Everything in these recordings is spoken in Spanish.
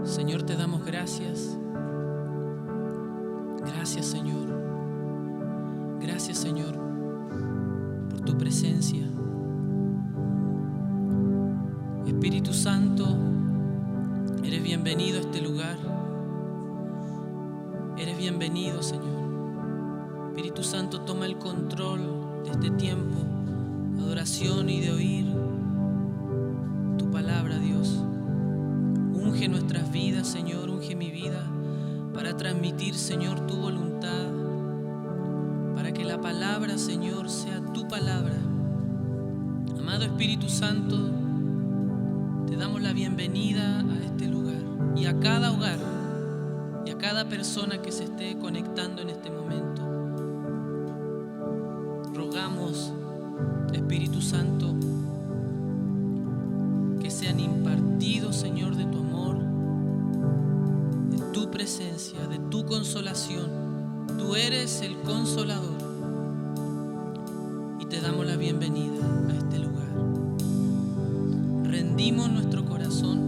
Señor, te damos gracias. Gracias, Señor. Gracias, Señor, por tu presencia. Espíritu Santo, eres bienvenido a este lugar. Eres bienvenido, Señor. Espíritu Santo, toma el control de este tiempo de adoración y de oír tu palabra, Dios. Unge nuestras vidas, Señor, unge mi vida para transmitir, Señor, tu voluntad, para que la palabra, Señor, sea tu palabra. Amado Espíritu Santo, te damos la bienvenida a este lugar y a cada hogar y a cada persona que se esté conectando en este momento. Rogamos, Espíritu Santo, que sean impartidos, Señor, de tu amor, de tu presencia, de tu consolación. Tú eres el consolador y te damos la bienvenida a este lugar. Rendimos nuestro corazón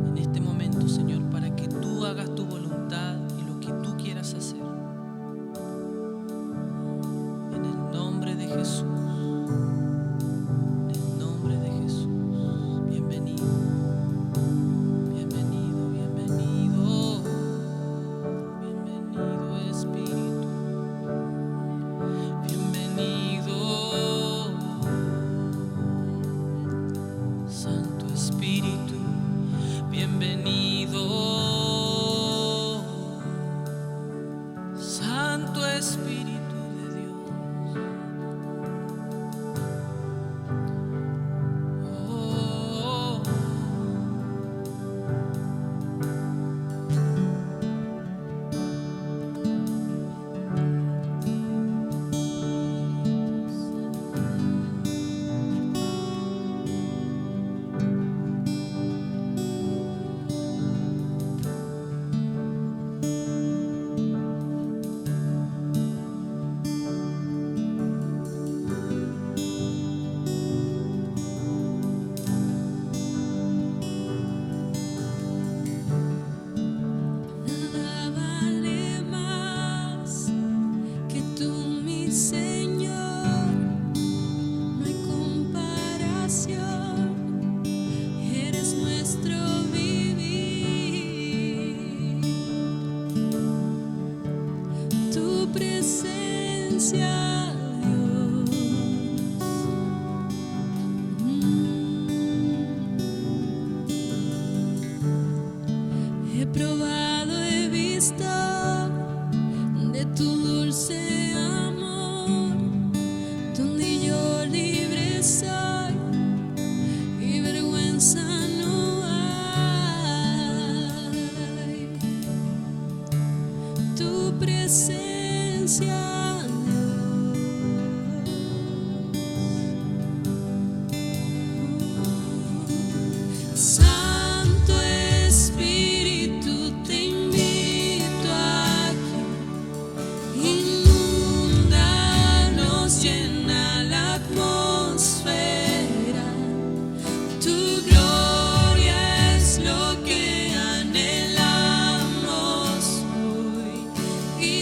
en este momento, Señor, para que tú hagas tu voluntad y lo que tú quieras hacer. En el nombre de Jesús.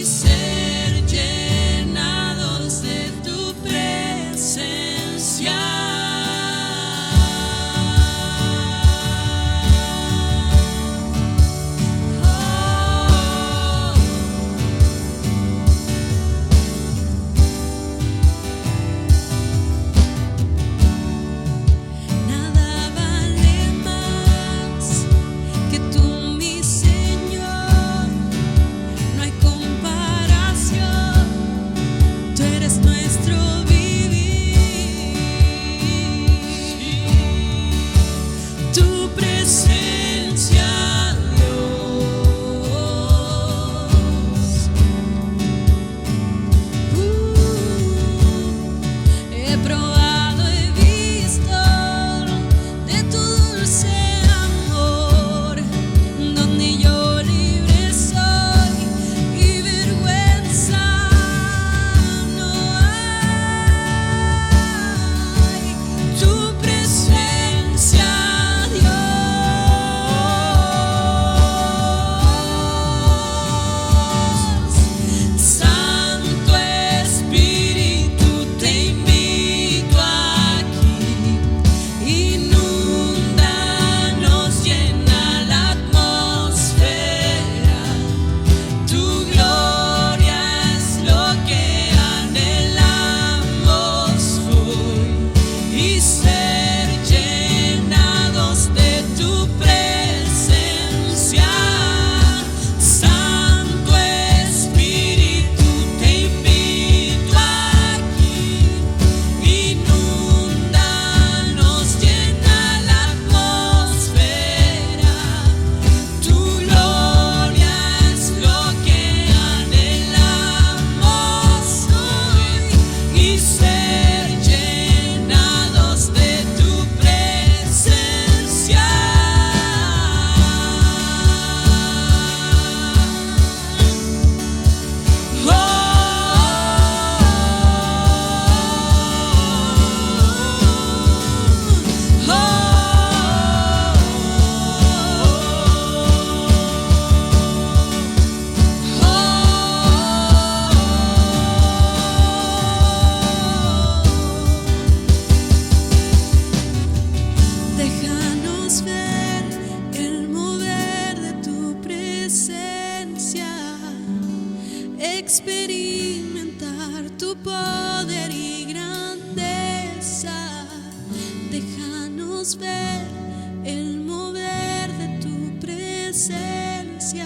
Say experimentar tu poder y grandeza. Déjanos ver el mover de tu presencia,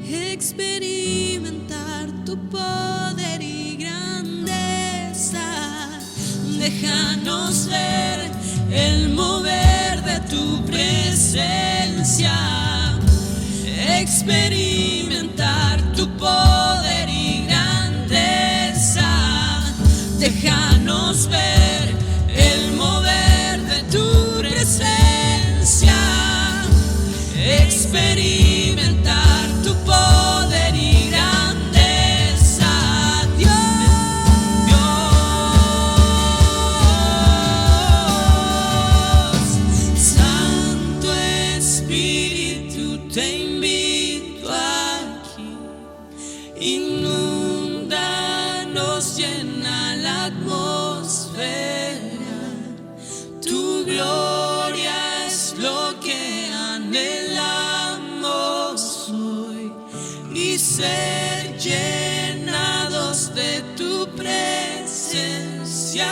experimentar tu poder y grandeza. Déjanos ver el mover de tu presencia, experimentar tu poder y grandeza. Déjanos ver el mover de tu presencia, experimentar tu poder y grandeza. Dios, Santo Espíritu, te invito aquí. Inúndanos, llena la atmósfera. Tu gloria es lo que anhelamos hoy, y ser llenados de tu presencia.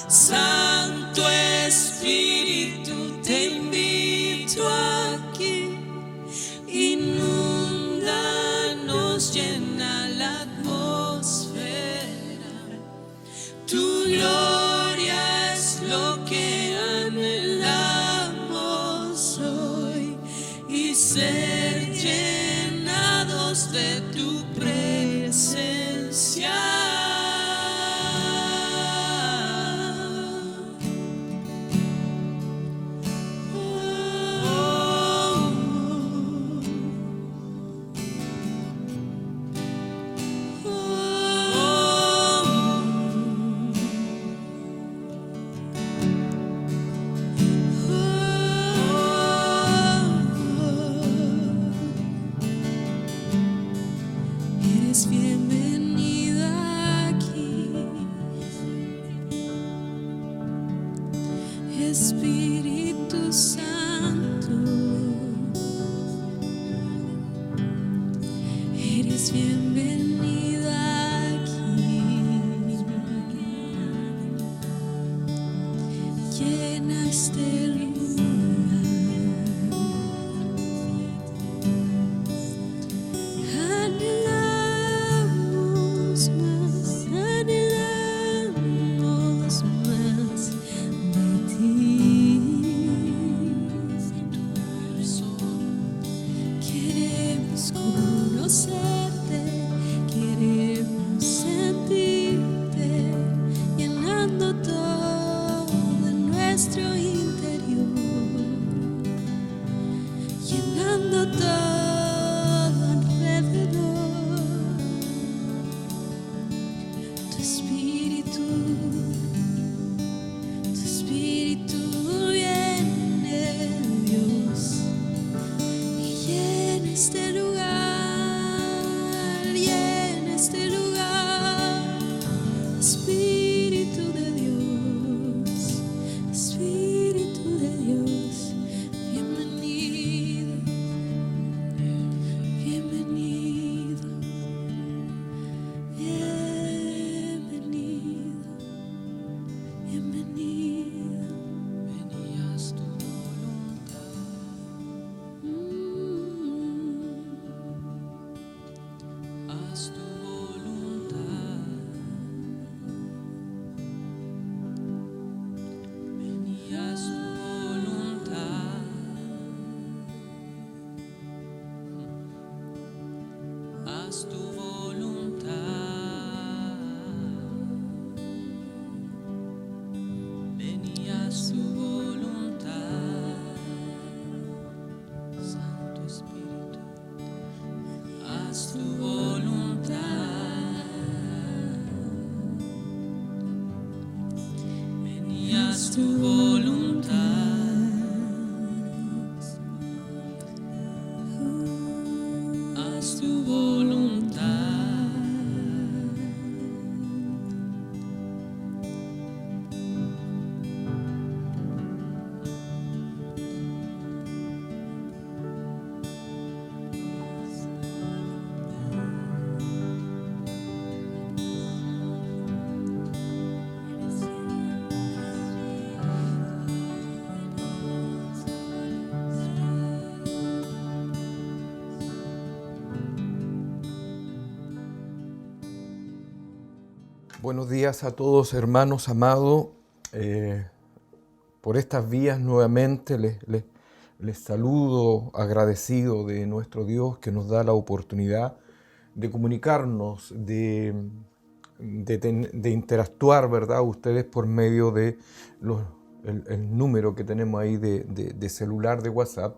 Santo Espíritu, te invito aquí. Inúndanos, llena la atmósfera. Tu gloria es lo que anhelamos hoy, y ser llenados de tu presencia. Eres bienvenido aquí, Espíritu Santo. Eres bienvenido aquí. Llena este lugar. Anhelamos más de ti. Queremos conocerte, queremos sentirte, llenando todo nuestro interior, llenando todo alrededor. Tu espíritu viene, Dios, y llena este lugar, llena este lugar. Espíritu de Dios, Espíritu de Dios, bienvenido, bienvenido, bienvenido, bienvenido. Ven y haz tu voluntad. Haz tu voluntad. Ven y haz tu voluntad. Haz tu voluntad. Ven y haz tu voluntad. Santo Espíritu, haz tu voluntad. Ven y haz tu voluntad. Haz tu voluntad. Buenos días a todos, hermanos amados. Por estas vías nuevamente les saludo agradecido de nuestro Dios que nos da la oportunidad de comunicarnos, de interactuar, ¿verdad? Ustedes por medio de el número que tenemos ahí de celular de WhatsApp,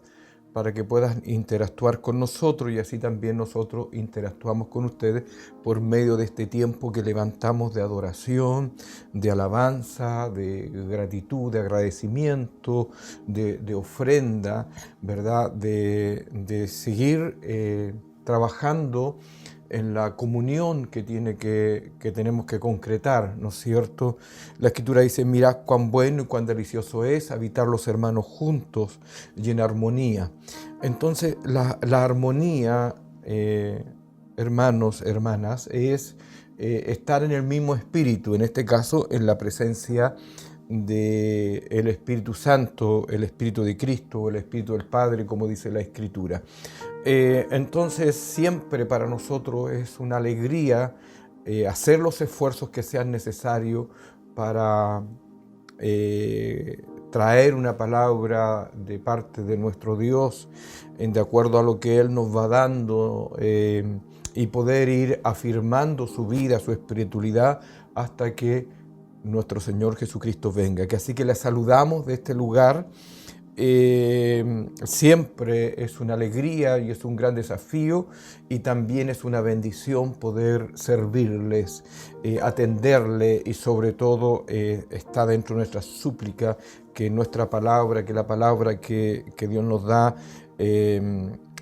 para que puedan interactuar con nosotros y así también nosotros interactuamos con ustedes por medio de este tiempo que levantamos de adoración, de alabanza, de gratitud, de agradecimiento, de ofrenda, ¿verdad? De seguir trabajando en la comunión que tenemos que concretar, ¿no es cierto? La Escritura dice: mirad cuán bueno y cuán delicioso es habitar los hermanos juntos y en armonía. Entonces, la armonía, hermanos, hermanas, es estar en el mismo espíritu, en este caso, en la presencia del Espíritu Santo, el Espíritu de Cristo, el Espíritu del Padre, como dice la Escritura. Entonces siempre para nosotros es una alegría hacer los esfuerzos que sean necesarios para traer una palabra de parte de nuestro Dios de acuerdo a lo que Él nos va dando y poder ir afirmando su vida, su espiritualidad hasta que nuestro Señor Jesucristo venga. Así que le saludamos de este lugar. Siempre es una alegría y es un gran desafío y también es una bendición poder servirles, atenderle y sobre todo está dentro de nuestra súplica que nuestra palabra, que la palabra que Dios nos da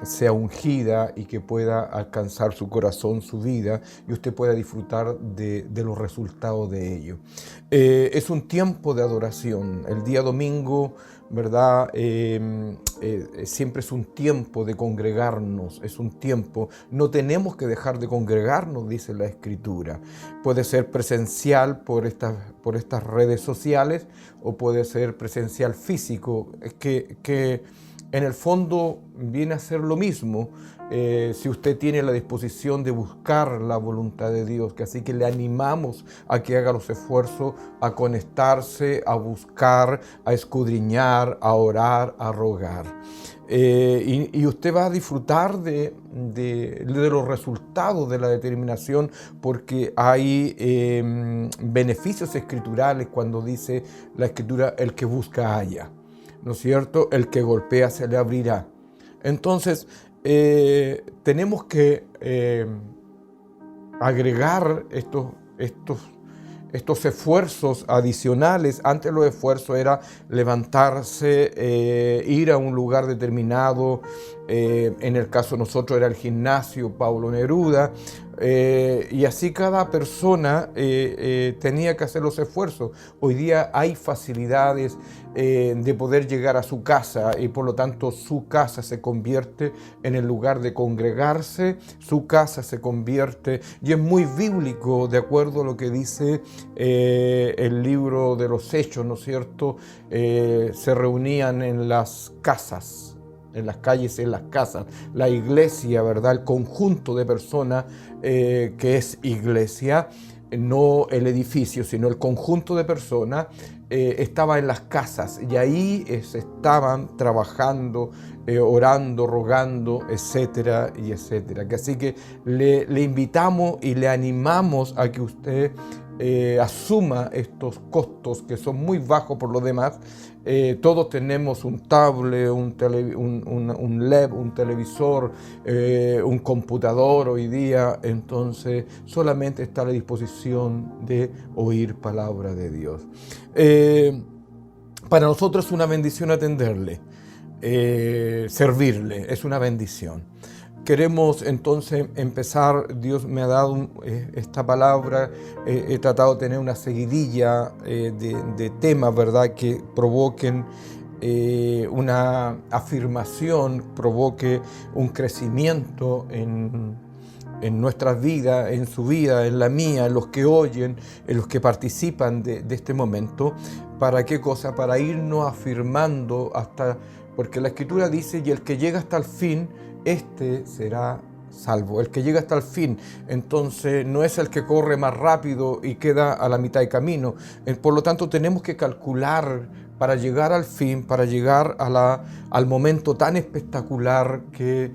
sea ungida y que pueda alcanzar su corazón, su vida, y usted pueda disfrutar de los resultados de ello. Es un tiempo de adoración. El día domingo, ¿verdad? Siempre es un tiempo de congregarnos, es un tiempo, no tenemos que dejar de congregarnos, dice la Escritura. Puede ser presencial por estas redes sociales o puede ser presencial físico, que en el fondo viene a ser lo mismo. Si usted tiene la disposición de buscar la voluntad de Dios, que así que le animamos a que haga los esfuerzos a conectarse, a buscar, a escudriñar, a orar, a rogar. Y usted va a disfrutar de los resultados de la determinación, porque hay beneficios escriturales cuando dice la Escritura: el que busca halla, ¿no es cierto? El que golpea se le abrirá. Entonces, tenemos que agregar estos esfuerzos adicionales. Antes los esfuerzos era levantarse, ir a un lugar determinado. En el caso de nosotros era el gimnasio Pablo Neruda. Y así cada persona tenía que hacer los esfuerzos. Hoy día hay facilidades de poder llegar a su casa y por lo tanto su casa se convierte en el lugar de congregarse, su casa se convierte, y es muy bíblico de acuerdo a lo que dice el libro de los Hechos, ¿no es cierto? Se reunían en las casas, en las calles, en las casas. La iglesia, ¿verdad? El conjunto de personas que es iglesia, no el edificio, sino el conjunto de personas, estaba en las casas y ahí se estaban trabajando, orando, rogando, etcétera y etcétera. Así que le invitamos y le animamos a que usted asuma estos costos que son muy bajos por lo demás. Todos tenemos un tablet, un LED, un televisor, un computador hoy día, entonces solamente está a la disposición de oír palabra de Dios. Para nosotros es una bendición atenderle, servirle, es una bendición. Queremos entonces empezar. Dios me ha dado esta palabra. He tratado de tener una seguidilla de temas, ¿verdad?, que provoquen una afirmación, provoque un crecimiento en nuestras vidas, en su vida, en la mía, en los que oyen, en los que participan de este momento. ¿Para qué cosa? Para irnos afirmando hasta, porque la Escritura dice: y el que llega hasta el fin, este será salvo. El que llega hasta el fin, entonces no es el que corre más rápido y queda a la mitad de camino. Por lo tanto, tenemos que calcular para llegar al fin, para llegar al momento tan espectacular que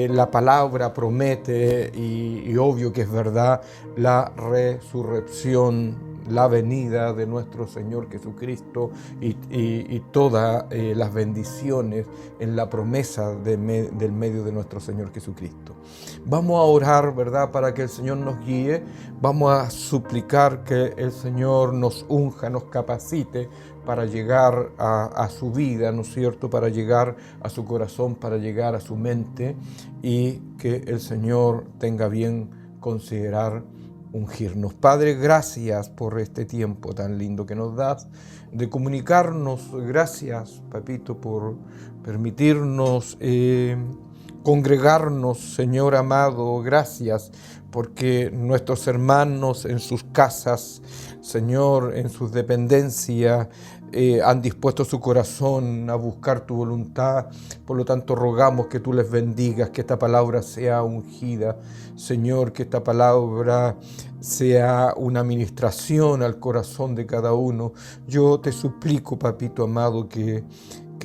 la palabra promete, y obvio que es verdad, la resurrección, la venida de nuestro Señor Jesucristo y todas las bendiciones en la promesa del medio de nuestro Señor Jesucristo. Vamos a orar, ¿verdad?, para que el Señor nos guíe. Vamos a suplicar que el Señor nos unja, nos capacite para llegar a su vida, ¿no es cierto?, para llegar a su corazón, para llegar a su mente, y que el Señor tenga bien considerar ungirnos. Padre, gracias por este tiempo tan lindo que nos das de comunicarnos. Gracias, Papito, por permitirnos congregarnos, Señor amado. Gracias porque nuestros hermanos en sus casas, Señor, en sus dependencias, han dispuesto su corazón a buscar tu voluntad. Por lo tanto, rogamos que tú les bendigas, que esta palabra sea ungida, Señor, que esta palabra sea una ministración al corazón de cada uno. Yo te suplico, Papito amado, que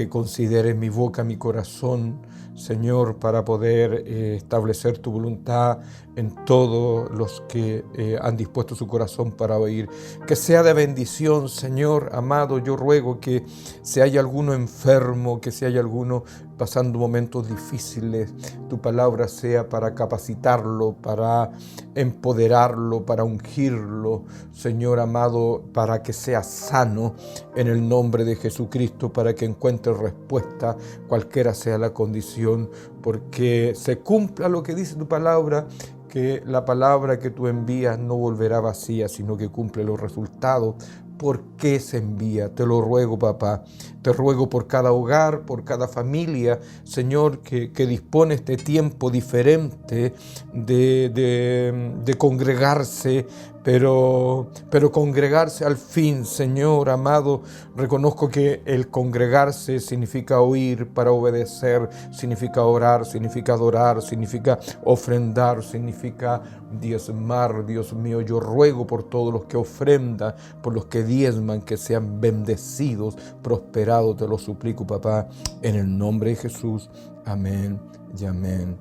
consideres mi boca, mi corazón, Señor, para poder establecer tu voluntad en todos los que han dispuesto su corazón para oír. Que sea de bendición, Señor amado. Yo ruego que si hay alguno enfermo, que si hay alguno pasando momentos difíciles, tu palabra sea para capacitarlo, para empoderarlo, para ungirlo, Señor amado, para que sea sano en el nombre de Jesucristo, para que encuentre respuesta, cualquiera sea la condición, porque se cumpla lo que dice tu palabra, que la palabra que tú envías no volverá vacía, sino que cumple los resultados. ¿Por qué se envía? Te lo ruego, papá. Te ruego por cada hogar, por cada familia, Señor, que dispone este tiempo diferente de congregarse, pero congregarse al fin, Señor amado. Reconozco que el congregarse significa oír para obedecer, significa orar, significa adorar, significa ofrendar, significa diezmar. Dios mío, yo ruego por todos los que ofrendan, por los que diezman, que sean bendecidos, prosperados, te lo suplico, papá, en el nombre de Jesús. Amén y amén.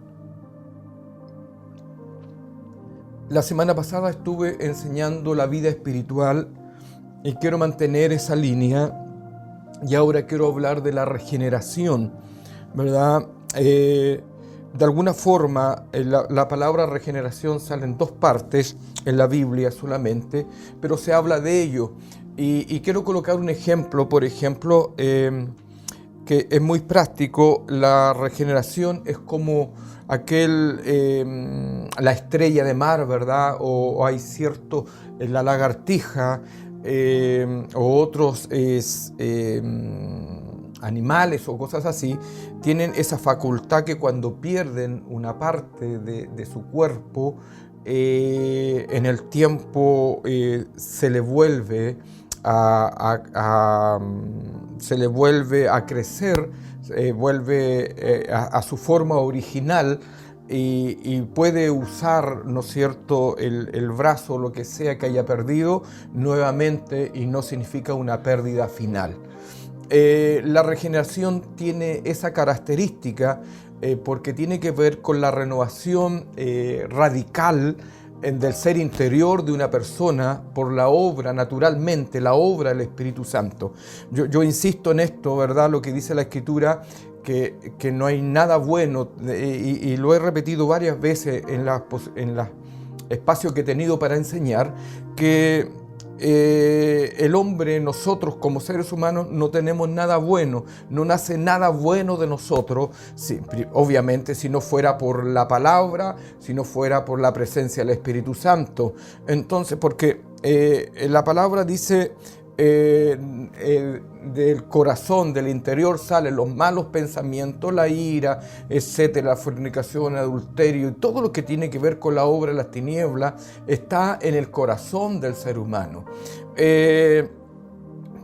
La semana pasada estuve enseñando la vida espiritual y quiero mantener esa línea, y ahora quiero hablar de la regeneración, ¿verdad? De alguna forma, la palabra regeneración sale en dos partes en la Biblia solamente, pero se habla de ello. Y quiero colocar un ejemplo, por ejemplo, que es muy práctico. La regeneración es como la estrella de mar, ¿verdad? O hay cierto, la lagartija o otros animales o cosas así, tienen esa facultad que cuando pierden una parte de su cuerpo, en el tiempo se le vuelve a crecer, vuelve a su forma original, y puede usar, ¿no es cierto?, el brazo o lo que sea que haya perdido nuevamente, y no significa una pérdida final. La regeneración tiene esa característica porque tiene que ver con la renovación radical del ser interior de una persona por la obra, naturalmente, la obra del Espíritu Santo. Yo insisto en esto, ¿verdad?, lo que dice la Escritura, que no hay nada bueno, y lo he repetido varias veces en los espacios que he tenido para enseñar, que el hombre, nosotros como seres humanos, no tenemos nada bueno, no nace nada bueno de nosotros, obviamente si no fuera por la palabra, si no fuera por la presencia del Espíritu Santo. Entonces, porque la palabra dice, del corazón, del interior salen los malos pensamientos, la ira, etcétera, la fornicación, el adulterio, y todo lo que tiene que ver con la obra de las tinieblas está en el corazón del ser humano.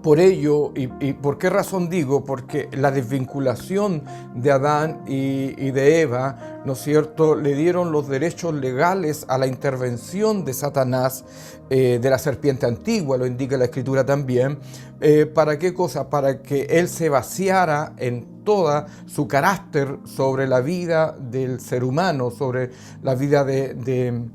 Por ello, y ¿por qué razón digo? Porque la desvinculación de Adán y de Eva, ¿no es cierto?, le dieron los derechos legales a la intervención de Satanás, de la serpiente antigua, lo indica la Escritura también. ¿Para qué cosa? Para que él se vaciara en toda su carácter sobre la vida del ser humano, sobre la vida de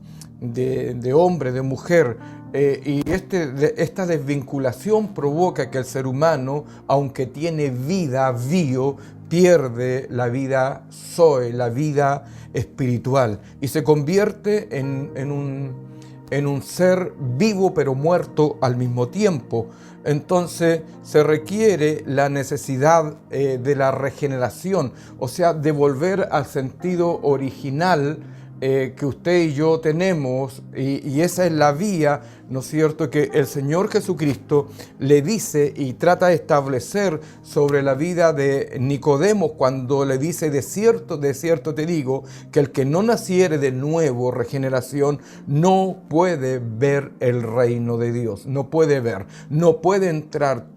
hombre, de mujer. Y esta desvinculación provoca que el ser humano, aunque tiene vida, pierde la vida zoe, la vida espiritual, y se convierte en un ser vivo pero muerto al mismo tiempo. Entonces se requiere la necesidad de la regeneración, o sea, de volver al sentido original que usted y yo tenemos, y esa es la vía, ¿no es cierto?, que el Señor Jesucristo le dice y trata de establecer sobre la vida de Nicodemo cuando le dice: de cierto te digo, que el que no naciere de nuevo, regeneración, no puede ver el reino de Dios, no puede ver, no puede entrar.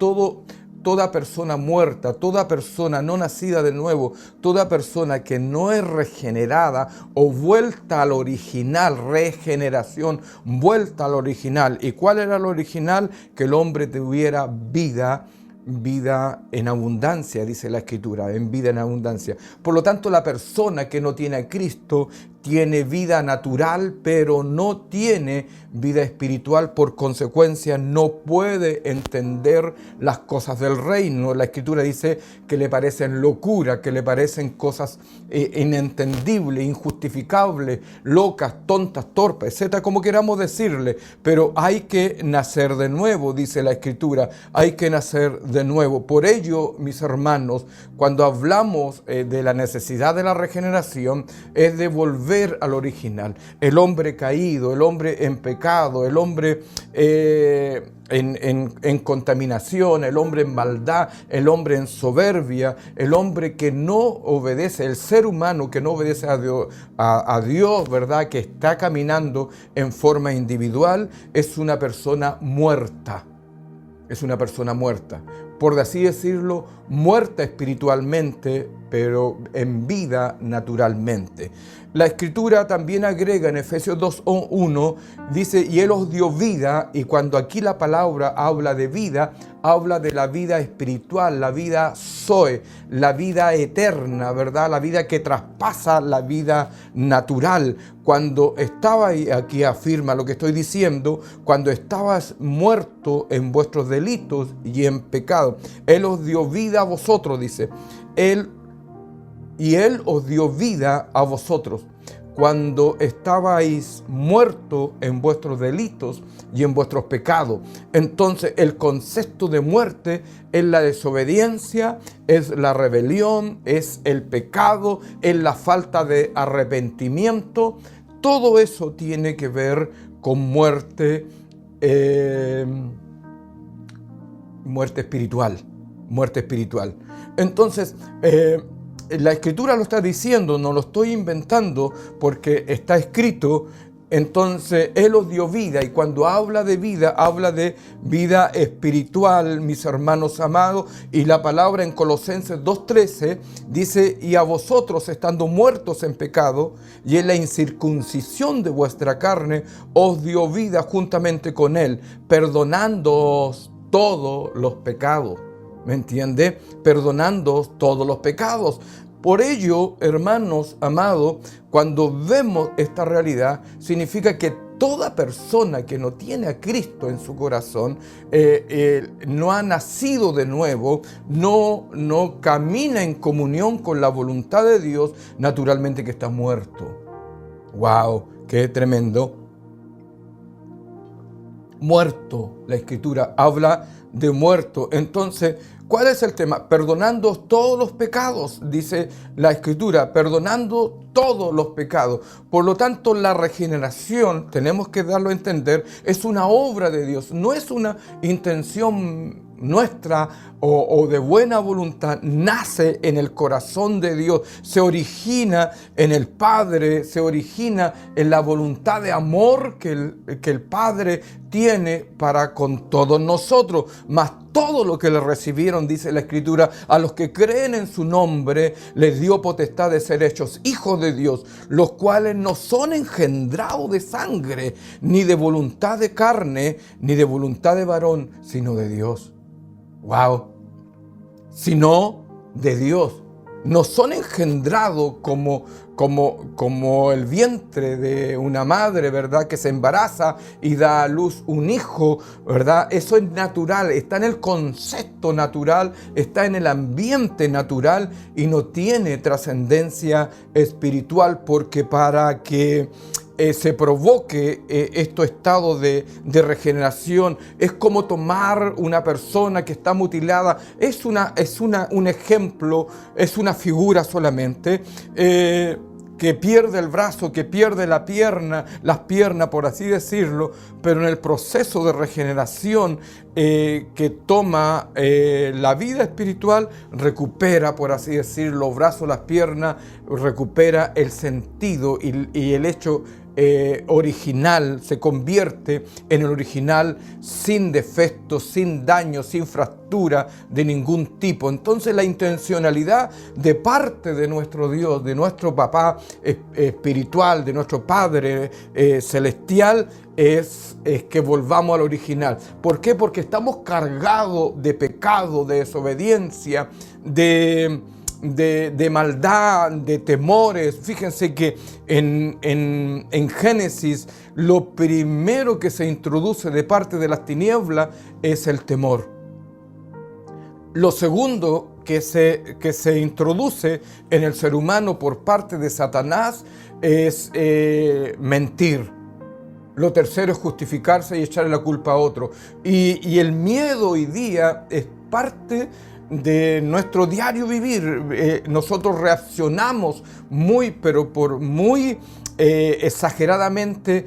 Toda persona muerta, toda persona no nacida de nuevo, toda persona que no es regenerada o vuelta al original, regeneración, vuelta al original. ¿Y cuál era el original? Que el hombre tuviera vida en abundancia, dice la Escritura, en vida en abundancia. Por lo tanto, la persona que no tiene a Cristo tiene vida natural, pero no tiene vida espiritual. Por consecuencia, no puede entender las cosas del reino. La Escritura dice que le parecen locura, que le parecen cosas inentendibles, injustificables, locas, tontas, torpes, etc., como queramos decirle. Pero hay que nacer de nuevo, dice la Escritura, hay que nacer de nuevo. Por ello, mis hermanos, cuando hablamos de la necesidad de la regeneración, es de volver al original. El hombre caído, el hombre en pecado, el hombre en contaminación, el hombre en maldad, el hombre en soberbia, el hombre que no obedece, el ser humano que no obedece a Dios, ¿verdad?, que está caminando en forma individual, es una persona muerta. Es una persona muerta, por así decirlo, muerta espiritualmente, pero en vida naturalmente. La Escritura también agrega en Efesios 2:1, dice: y Él os dio vida, y cuando aquí la palabra habla de vida, habla de la vida espiritual, la vida zoe, la vida eterna, ¿verdad? La vida que traspasa la vida natural. Cuando estaba, y aquí afirma lo que estoy diciendo, cuando estabas muerto en vuestros delitos y en pecado, Él os dio vida a vosotros, dice. Él os dio vida a vosotros cuando estabais muertos en vuestros delitos y en vuestros pecados. Entonces, el concepto de muerte es la desobediencia, es la rebelión, es el pecado, es la falta de arrepentimiento. Todo eso tiene que ver con muerte, muerte espiritual. Entonces, la Escritura lo está diciendo, no lo estoy inventando, porque está escrito. Entonces, Él os dio vida, y cuando habla de vida espiritual, mis hermanos amados. Y la palabra en Colosenses 2:13 dice: y a vosotros, estando muertos en pecado y en la incircuncisión de vuestra carne, os dio vida juntamente con Él, perdonándoos todos los pecados. ¿Me entiende? Perdonándoos todos los pecados. Por ello, hermanos amados, cuando vemos esta realidad, significa que toda persona que no tiene a Cristo en su corazón, no ha nacido de nuevo, no camina en comunión con la voluntad de Dios, naturalmente que está muerto. ¡Wow! ¡Qué tremendo! Muerto. La Escritura habla de muerto. Entonces, ¿cuál es el tema? Perdonando todos los pecados, dice la Escritura, perdonando todos los pecados. Por lo tanto, la regeneración, tenemos que darlo a entender, es una obra de Dios, no es una intención nuestra o de buena voluntad. Nace en el corazón de Dios, se origina en el Padre, se origina en la voluntad de amor que el Padre tiene para con todos nosotros. Mas todo lo que le recibieron, dice la Escritura, a los que creen en su nombre, les dio potestad de ser hechos hijos de Dios, los cuales no son engendrados de sangre, ni de voluntad de carne, ni de voluntad de varón, sino de Dios. ¡Wow! Sino de Dios. No son engendrados como el vientre de una madre, ¿verdad? Que se embaraza y da a luz un hijo, ¿verdad? Eso es natural, está en el concepto natural, está en el ambiente natural y no tiene trascendencia espiritual, porque para que se provoque estos estados de regeneración, es como tomar una persona que está mutilada, es un ejemplo, es una figura solamente, que pierde el brazo, que pierde las piernas, por así decirlo, pero en el proceso de regeneración que toma la vida espiritual, recupera, por así decirlo, los brazos, las piernas, recupera el sentido y el hecho original, se convierte en el original sin defectos, sin daño, sin fractura de ningún tipo. Entonces la intencionalidad de parte de nuestro Dios, de nuestro Papá espiritual, de nuestro Padre celestial, es que volvamos al original. ¿Por qué? Porque estamos cargados de pecado, de desobediencia, de maldad, de temores. Fíjense que en Génesis lo primero que se introduce de parte de las tinieblas es el temor. Lo segundo que se introduce en el ser humano por parte de Satanás es mentir. Lo tercero es justificarse y echarle la culpa a otro. Y el miedo hoy día es parte de nuestro diario vivir. Nosotros reaccionamos muy exageradamente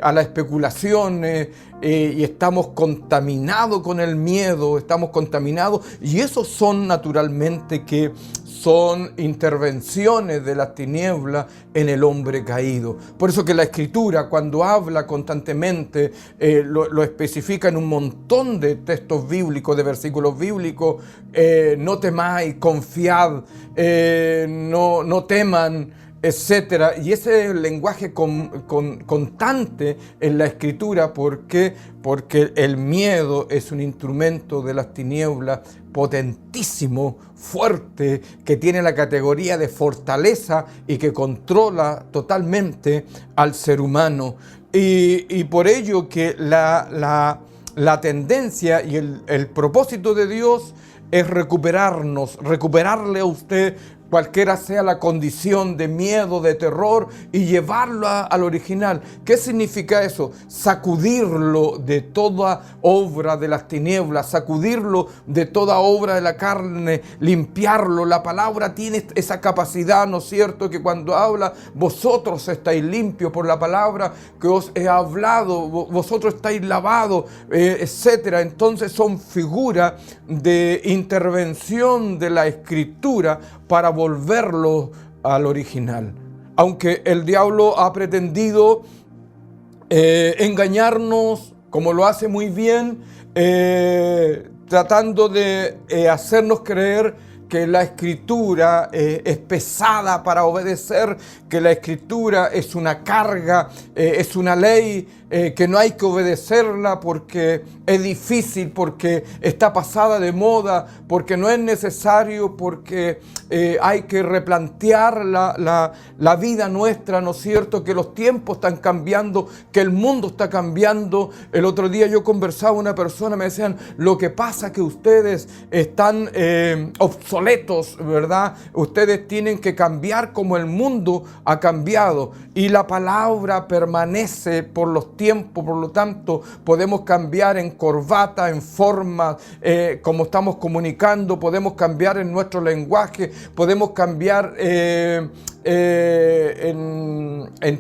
a las especulaciones y estamos contaminados con el miedo, estamos contaminados, y esos son naturalmente que son intervenciones de las tinieblas en el hombre caído. Por eso que la Escritura, cuando habla constantemente, lo especifica en un montón de textos bíblicos, de versículos bíblicos: no temáis, confiad, no teman, etcétera. Y ese es el lenguaje constante en la Escritura. ¿Por qué? Porque el miedo es un instrumento de las tinieblas potentísimo, fuerte, que tiene la categoría de fortaleza y que controla totalmente al ser humano. Y por ello que la tendencia y el propósito de Dios es recuperarle a usted, cualquiera sea la condición de miedo, de terror, y llevarlo al original. ¿Qué significa eso? Sacudirlo de toda obra de las tinieblas, sacudirlo de toda obra de la carne, limpiarlo. La palabra tiene esa capacidad, ¿no es cierto?, que cuando habla: vosotros estáis limpios por la palabra que os he hablado, vosotros estáis lavados, etcétera. Entonces son figuras de intervención de la Escritura para volverlo al original. Aunque el diablo ha pretendido engañarnos, como lo hace muy bien, tratando de hacernos creer que la Escritura es pesada para obedecer, que la Escritura es una carga, es una ley, que no hay que obedecerla porque es difícil, porque está pasada de moda, porque no es necesario, porque hay que replantear la vida nuestra, ¿no es cierto?, que los tiempos están cambiando, que el mundo está cambiando. El otro día yo conversaba con una persona, me decían: lo que pasa es que ustedes están obsoletos, ¿verdad? Ustedes tienen que cambiar como el mundo ha cambiado, y la palabra permanece por los tiempo, por lo tanto podemos cambiar en corbata, en forma, como estamos comunicando, podemos cambiar en nuestro lenguaje, podemos cambiar en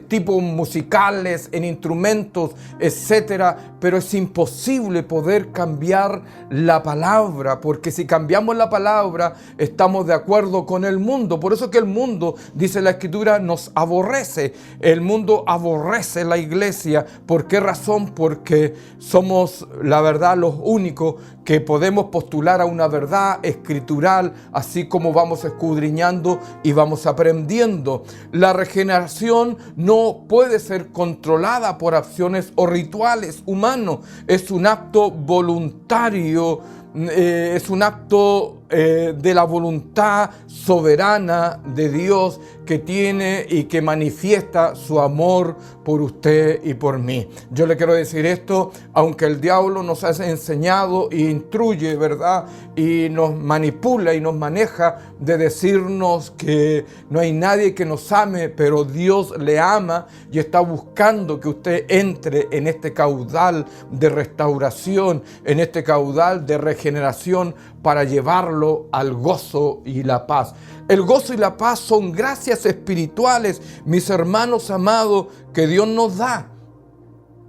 tipos musicales, en instrumentos, etcétera, pero es imposible poder cambiar la palabra, porque si cambiamos la palabra estamos de acuerdo con el mundo. Por eso que el mundo, dice la Escritura, nos aborrece. El mundo aborrece la iglesia ¿Por qué razón? Porque somos, la verdad, los únicos que podemos postular a una verdad escritural, así como vamos escudriñando y vamos aprendiendo. La regeneración no puede ser controlada por acciones o rituales humanos. Es un acto voluntario, es un acto de la voluntad soberana de Dios que tiene y que manifiesta su amor por usted y por mí. Yo le quiero decir esto, aunque el diablo nos ha enseñado e instruye, ¿verdad? Y nos manipula y nos maneja de decirnos que no hay nadie que nos ame, pero Dios le ama y está buscando que usted entre en este caudal de restauración, en este caudal de regeneración para llevarlo al gozo y la paz. El gozo y la paz son gracias espirituales, mis hermanos amados, que Dios nos da.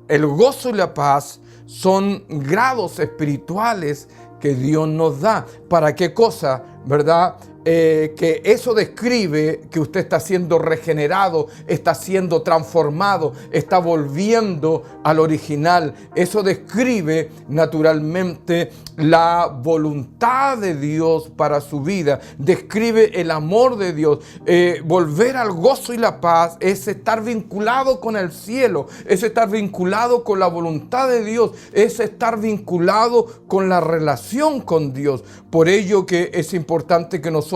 El gozo y la paz son grados espirituales que Dios nos da. ¿Para qué cosa? ¿Verdad? Que eso describe que usted está siendo regenerado, está siendo transformado, está volviendo al original. Eso describe naturalmente la voluntad de Dios para su vida, describe el amor de Dios. Volver al gozo y la paz es estar vinculado con el cielo, es estar vinculado con la voluntad de Dios, es estar vinculado con la relación con Dios. Por ello que es importante que nosotros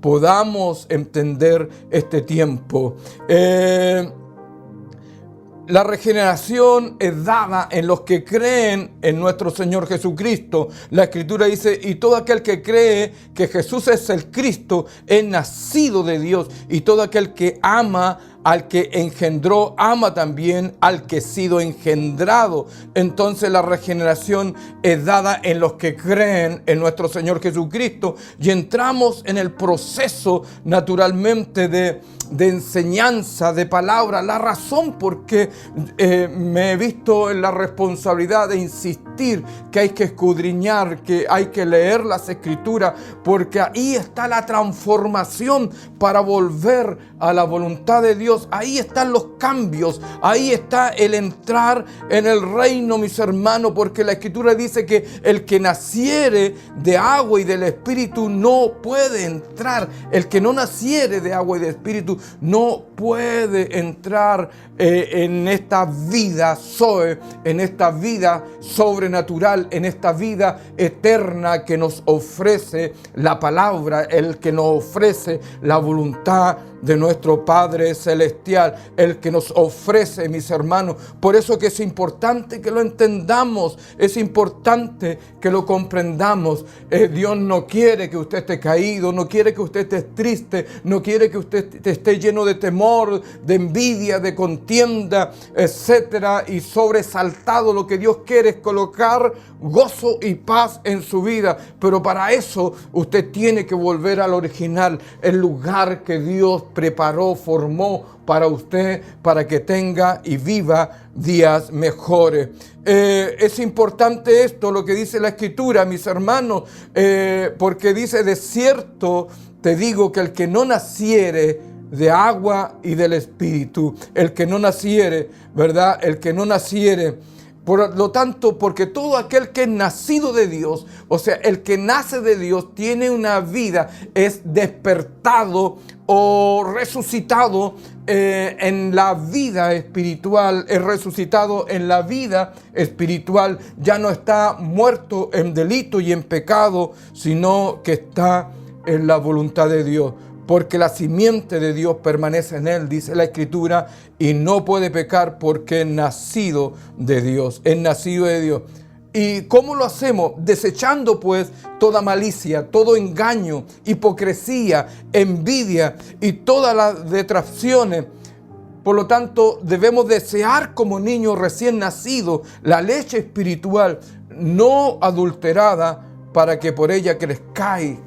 podamos entender este tiempo. La regeneración es dada en los que creen en nuestro Señor Jesucristo. La Escritura dice, y todo aquel que cree que Jesús es el Cristo es nacido de Dios, y todo aquel que ama al que engendró, ama también al que ha sido engendrado. Entonces la regeneración es dada en los que creen en nuestro Señor Jesucristo, y entramos en el proceso naturalmente de enseñanza, de palabra. La razón por qué me he visto en la responsabilidad de insistir que hay que escudriñar, que hay que leer las Escrituras, porque ahí está la transformación para volver a la voluntad de Dios. Ahí están los cambios, ahí está el entrar en el reino, mis hermanos, porque la Escritura dice que el que naciere de agua y del Espíritu no puede entrar. El que no naciere de agua y de Espíritu no puede entrar en esta vida Zoe, en esta vida sobrenatural, en esta vida eterna que nos ofrece la palabra, el que nos ofrece la voluntad de nuestro Padre Celestial, el que nos ofrece, mis hermanos. Por eso que es importante que lo entendamos, es importante que lo comprendamos. Dios no quiere que usted esté caído, no quiere que usted esté triste, no quiere que usted esté lleno de temor, de envidia, de contienda, etcétera, y sobresaltado. Lo que Dios quiere es colocar gozo y paz en su vida, pero para eso usted tiene que volver al original, el lugar que Dios preparó, formó para usted, para que tenga y viva días mejores. Es importante esto, lo que dice la Escritura, mis hermanos, porque dice, de cierto te digo que el que no naciere de agua y del Espíritu, el que no naciere, ¿verdad? El que no naciere. Por lo tanto, porque todo aquel que es nacido de Dios, o sea, el que nace de Dios, tiene una vida, es despertado o resucitado en la vida espiritual, es resucitado en la vida espiritual, ya no está muerto en delito y en pecado, sino que está en la voluntad de Dios. Porque la simiente de Dios permanece en él, dice la Escritura, y no puede pecar porque es nacido de Dios, es nacido de Dios. ¿Y cómo lo hacemos? Desechando pues toda malicia, todo engaño, hipocresía, envidia y todas las detracciones. Por lo tanto, debemos desear como niños recién nacidos la leche espiritual no adulterada, para que por ella crezcáis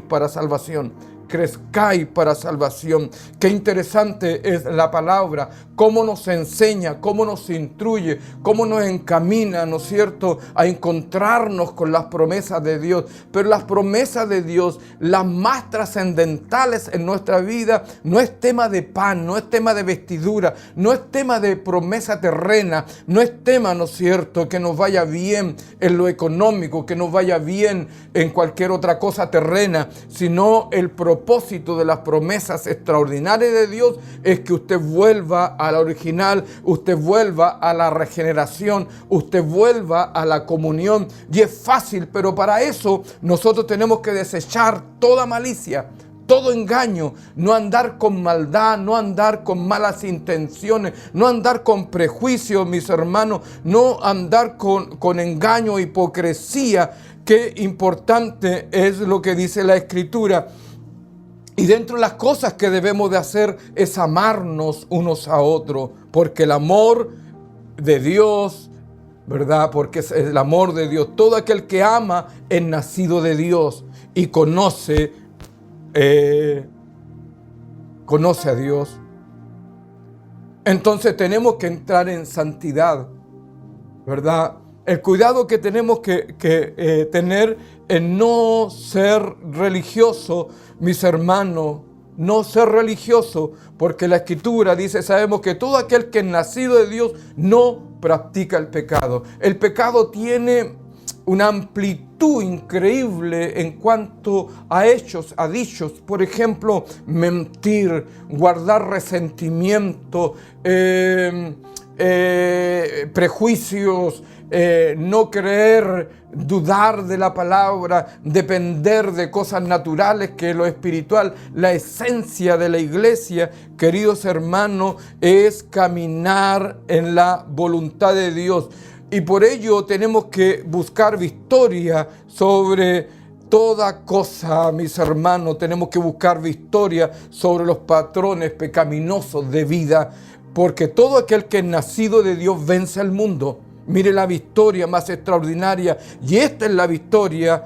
para salvación. crezcáis para salvación. Qué interesante es la palabra, cómo nos enseña, cómo nos instruye, cómo nos encamina, ¿no es cierto?, a encontrarnos con las promesas de Dios. Pero las promesas de Dios, las más trascendentales en nuestra vida, no es tema de pan, no es tema de vestidura, no es tema de promesa terrena, no es tema, ¿no es cierto?, que nos vaya bien en lo económico, que nos vaya bien en cualquier otra cosa terrena, sino el propósito de las promesas extraordinarias de Dios es que usted vuelva a la original, usted vuelva a la regeneración, usted vuelva a la comunión. Y es fácil, pero para eso nosotros tenemos que desechar toda malicia, todo engaño, no andar con maldad, no andar con malas intenciones, no andar con prejuicios, mis hermanos, no andar con engaño, hipocresía. Qué importante es lo que dice la Escritura. Y dentro de las cosas que debemos de hacer es amarnos unos a otros, porque el amor de Dios, ¿verdad? Porque es el amor de Dios. Todo aquel que ama es nacido de Dios y conoce a Dios. Entonces tenemos que entrar en santidad, ¿verdad? El cuidado que tenemos que tener en no ser religioso, mis hermanos, no ser religioso, porque la Escritura dice, sabemos que todo aquel que es nacido de Dios no practica el pecado. El pecado tiene una amplitud increíble en cuanto a hechos, a dichos. Por ejemplo, mentir, guardar resentimiento, prejuicios, no creer, dudar de la palabra, depender de cosas naturales que lo espiritual. La esencia de la iglesia, queridos hermanos, es caminar en la voluntad de Dios. Y por ello tenemos que buscar victoria sobre toda cosa, mis hermanos. Tenemos que buscar victoria sobre los patrones pecaminosos de vida, porque todo aquel que es nacido de Dios vence al mundo. Mire la victoria más extraordinaria, y esta es la victoria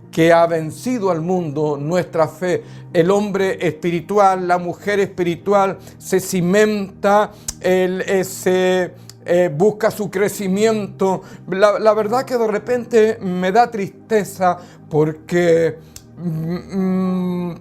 que ha vencido al mundo, nuestra fe. El hombre espiritual, la mujer espiritual se cimenta, busca su crecimiento. La verdad que de repente me da tristeza porque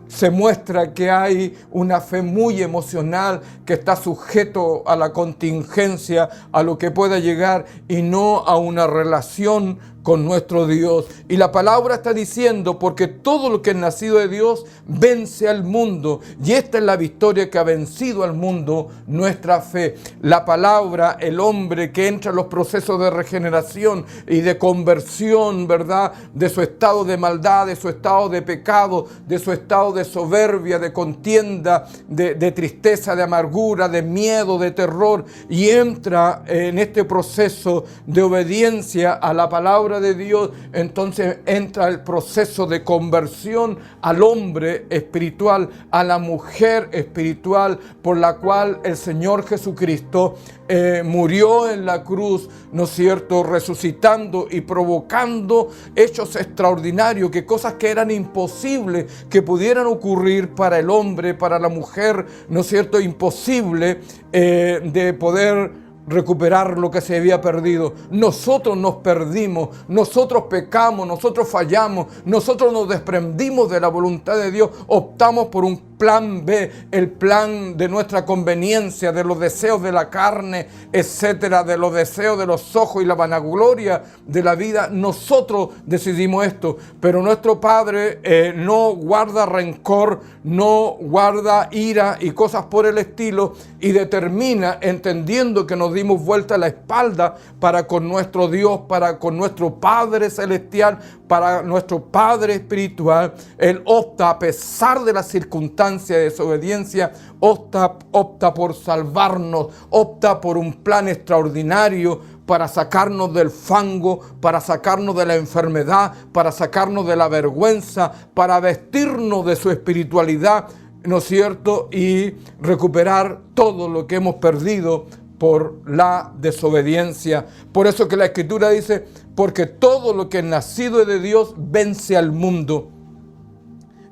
se muestra que hay una fe muy emocional que está sujeto a la contingencia, a lo que pueda llegar, y no a una relación con nuestro Dios. Y la palabra está diciendo, porque todo lo que es nacido de Dios vence al mundo, y esta es la victoria que ha vencido al mundo, nuestra fe. La palabra, el hombre que entra en los procesos de regeneración y de conversión, ¿verdad?, de su estado de maldad, de su estado de pecado, de su estado de soberbia, de contienda, de tristeza, de amargura, de miedo, de terror, y entra en este proceso de obediencia a la palabra de Dios. Entonces entra el proceso de conversión al hombre espiritual, a la mujer espiritual, por la cual el Señor Jesucristo murió en la cruz, ¿no es cierto?, resucitando y provocando hechos extraordinarios, que cosas que eran imposibles que pudieran ocurrir para el hombre, para la mujer, ¿no es cierto?, imposible de poder recuperar lo que se había perdido. Nosotros nos perdimos, nosotros pecamos, nosotros fallamos, nosotros nos desprendimos de la voluntad de Dios, optamos por un plan B, el plan de nuestra conveniencia, de los deseos de la carne, etcétera, de los deseos de los ojos y la vanagloria de la vida. Nosotros decidimos esto, pero nuestro Padre no guarda rencor, no guarda ira y cosas por el estilo, y determina, entendiendo que nos dimos vuelta la espalda para con nuestro Dios, para con nuestro Padre celestial, para nuestro Padre espiritual. Él opta, a pesar de las circunstancias de desobediencia, opta por salvarnos, opta por un plan extraordinario para sacarnos del fango, para sacarnos de la enfermedad, para sacarnos de la vergüenza, para vestirnos de su espiritualidad, ¿no es cierto?, y recuperar todo lo que hemos perdido por la desobediencia. Por eso que la Escritura dice, porque todo lo que es nacido de Dios vence al mundo.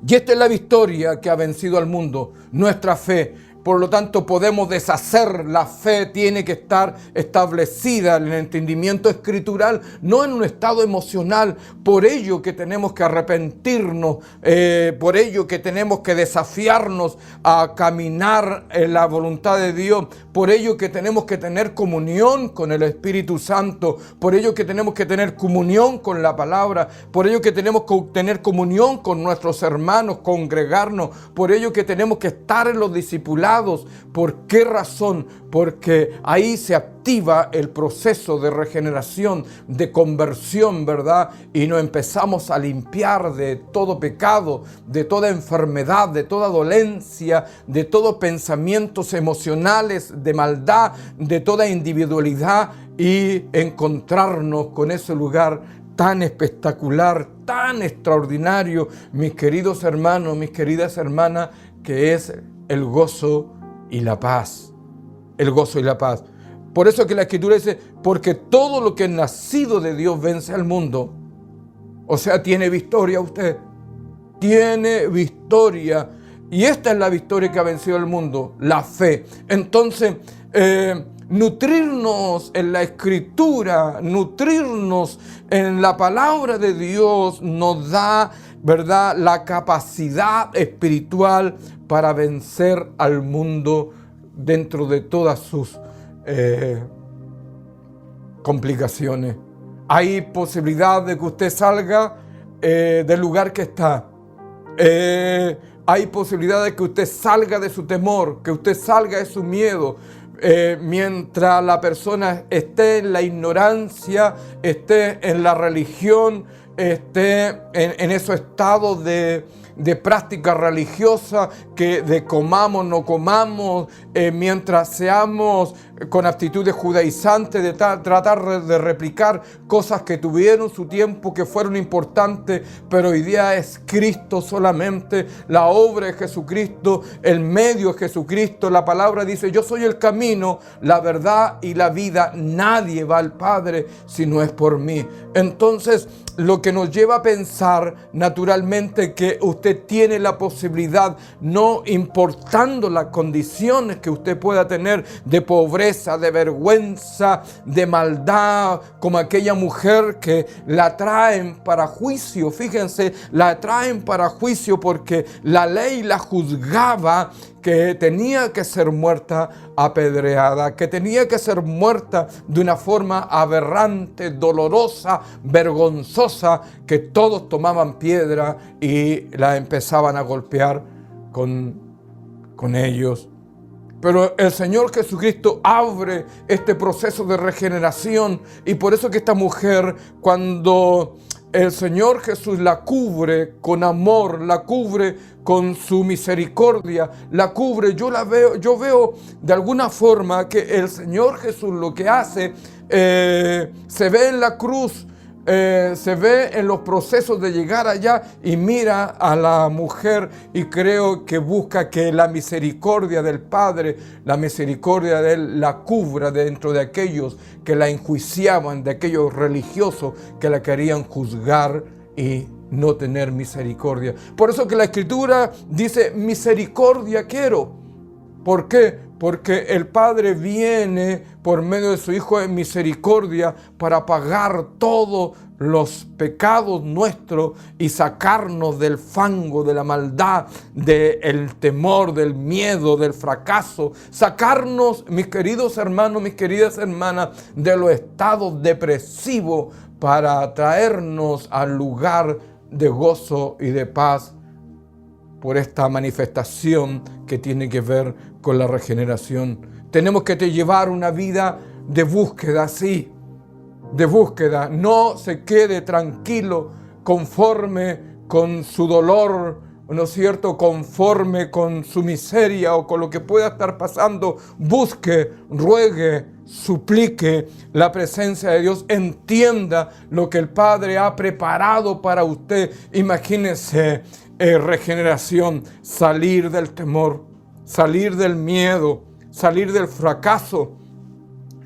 Y esta es la victoria que ha vencido al mundo, nuestra fe. Por lo tanto, podemos deshacer. La fe tiene que estar establecida en el entendimiento escritural, no en un estado emocional. Por ello que tenemos que arrepentirnos, por ello que tenemos que desafiarnos a caminar en la voluntad de Dios. Por ello que tenemos que tener comunión con el Espíritu Santo. Por ello que tenemos que tener comunión con la palabra. Por ello que tenemos que tener comunión con nuestros hermanos, congregarnos. Por ello que tenemos que estar en los discipulados. ¿Por qué razón? Porque ahí se activa el proceso de regeneración, de conversión, ¿verdad? Y nos empezamos a limpiar de todo pecado, de toda enfermedad, de toda dolencia, de todos pensamientos emocionales, de maldad, de toda individualidad, y encontrarnos con ese lugar tan espectacular, tan extraordinario, mis queridos hermanos, mis queridas hermanas, que es el gozo y la paz. El gozo y la paz. Por eso que la Escritura dice, porque todo lo que es nacido de Dios vence al mundo. O sea, tiene victoria usted. Tiene victoria. Y esta es la victoria que ha vencido al mundo, la fe. Entonces, nutrirnos en la Escritura, nutrirnos en la palabra de Dios nos da, ¿verdad?, la capacidad espiritual para vencer al mundo dentro de todas sus complicaciones. Hay posibilidad de que usted salga del lugar que está. Hay posibilidad de que usted salga de su temor, que usted salga de su miedo. Mientras la persona esté en la ignorancia, esté en la religión, esté en esos estados de práctica religiosa, que de comamos, no comamos, mientras seamos con actitudes judaizantes, de tratar de replicar cosas que tuvieron su tiempo, que fueron importantes, pero hoy día es Cristo solamente, la obra es Jesucristo, el medio es Jesucristo. La palabra dice, yo soy el camino, la verdad y la vida, nadie va al Padre si no es por mí. Entonces, lo que nos lleva a pensar naturalmente que usted tiene la posibilidad, no importando las condiciones que usted pueda tener de pobreza, de vergüenza, de maldad, como aquella mujer que la traen para juicio. Fíjense, la traen para juicio porque la ley la juzgaba que tenía que ser muerta apedreada, que tenía que ser muerta de una forma aberrante, dolorosa, vergonzosa, que todos tomaban piedra y la empezaban a golpear con ellos. Pero el Señor Jesucristo abre este proceso de regeneración, y por eso que esta mujer, cuando el Señor Jesús la cubre con amor, la cubre con su misericordia, la cubre, yo veo de alguna forma que el Señor Jesús lo que hace se ve en la cruz, se ve en los procesos de llegar allá, y mira a la mujer, y creo que busca que la misericordia del Padre, la misericordia de Él, la cubra dentro de aquellos que la enjuiciaban, de aquellos religiosos que la querían juzgar y no tener misericordia. Por eso que la Escritura dice, misericordia quiero. ¿Por qué? Porque el Padre viene por medio de su Hijo en misericordia para pagar todos los pecados nuestros y sacarnos del fango, de la maldad, del temor, del miedo, del fracaso. Sacarnos, mis queridos hermanos, mis queridas hermanas, de los estados depresivos para traernos al lugar de gozo y de paz por esta manifestación que tiene que ver con la regeneración. Tenemos que llevar una vida de búsqueda, sí, de búsqueda. No se quede tranquilo conforme con su dolor, ¿no es cierto?, conforme con su miseria o con lo que pueda estar pasando. Busque, ruegue, suplique la presencia de Dios, entienda lo que el Padre ha preparado para usted. Imagínese regeneración, salir del temor, salir del miedo, salir del fracaso,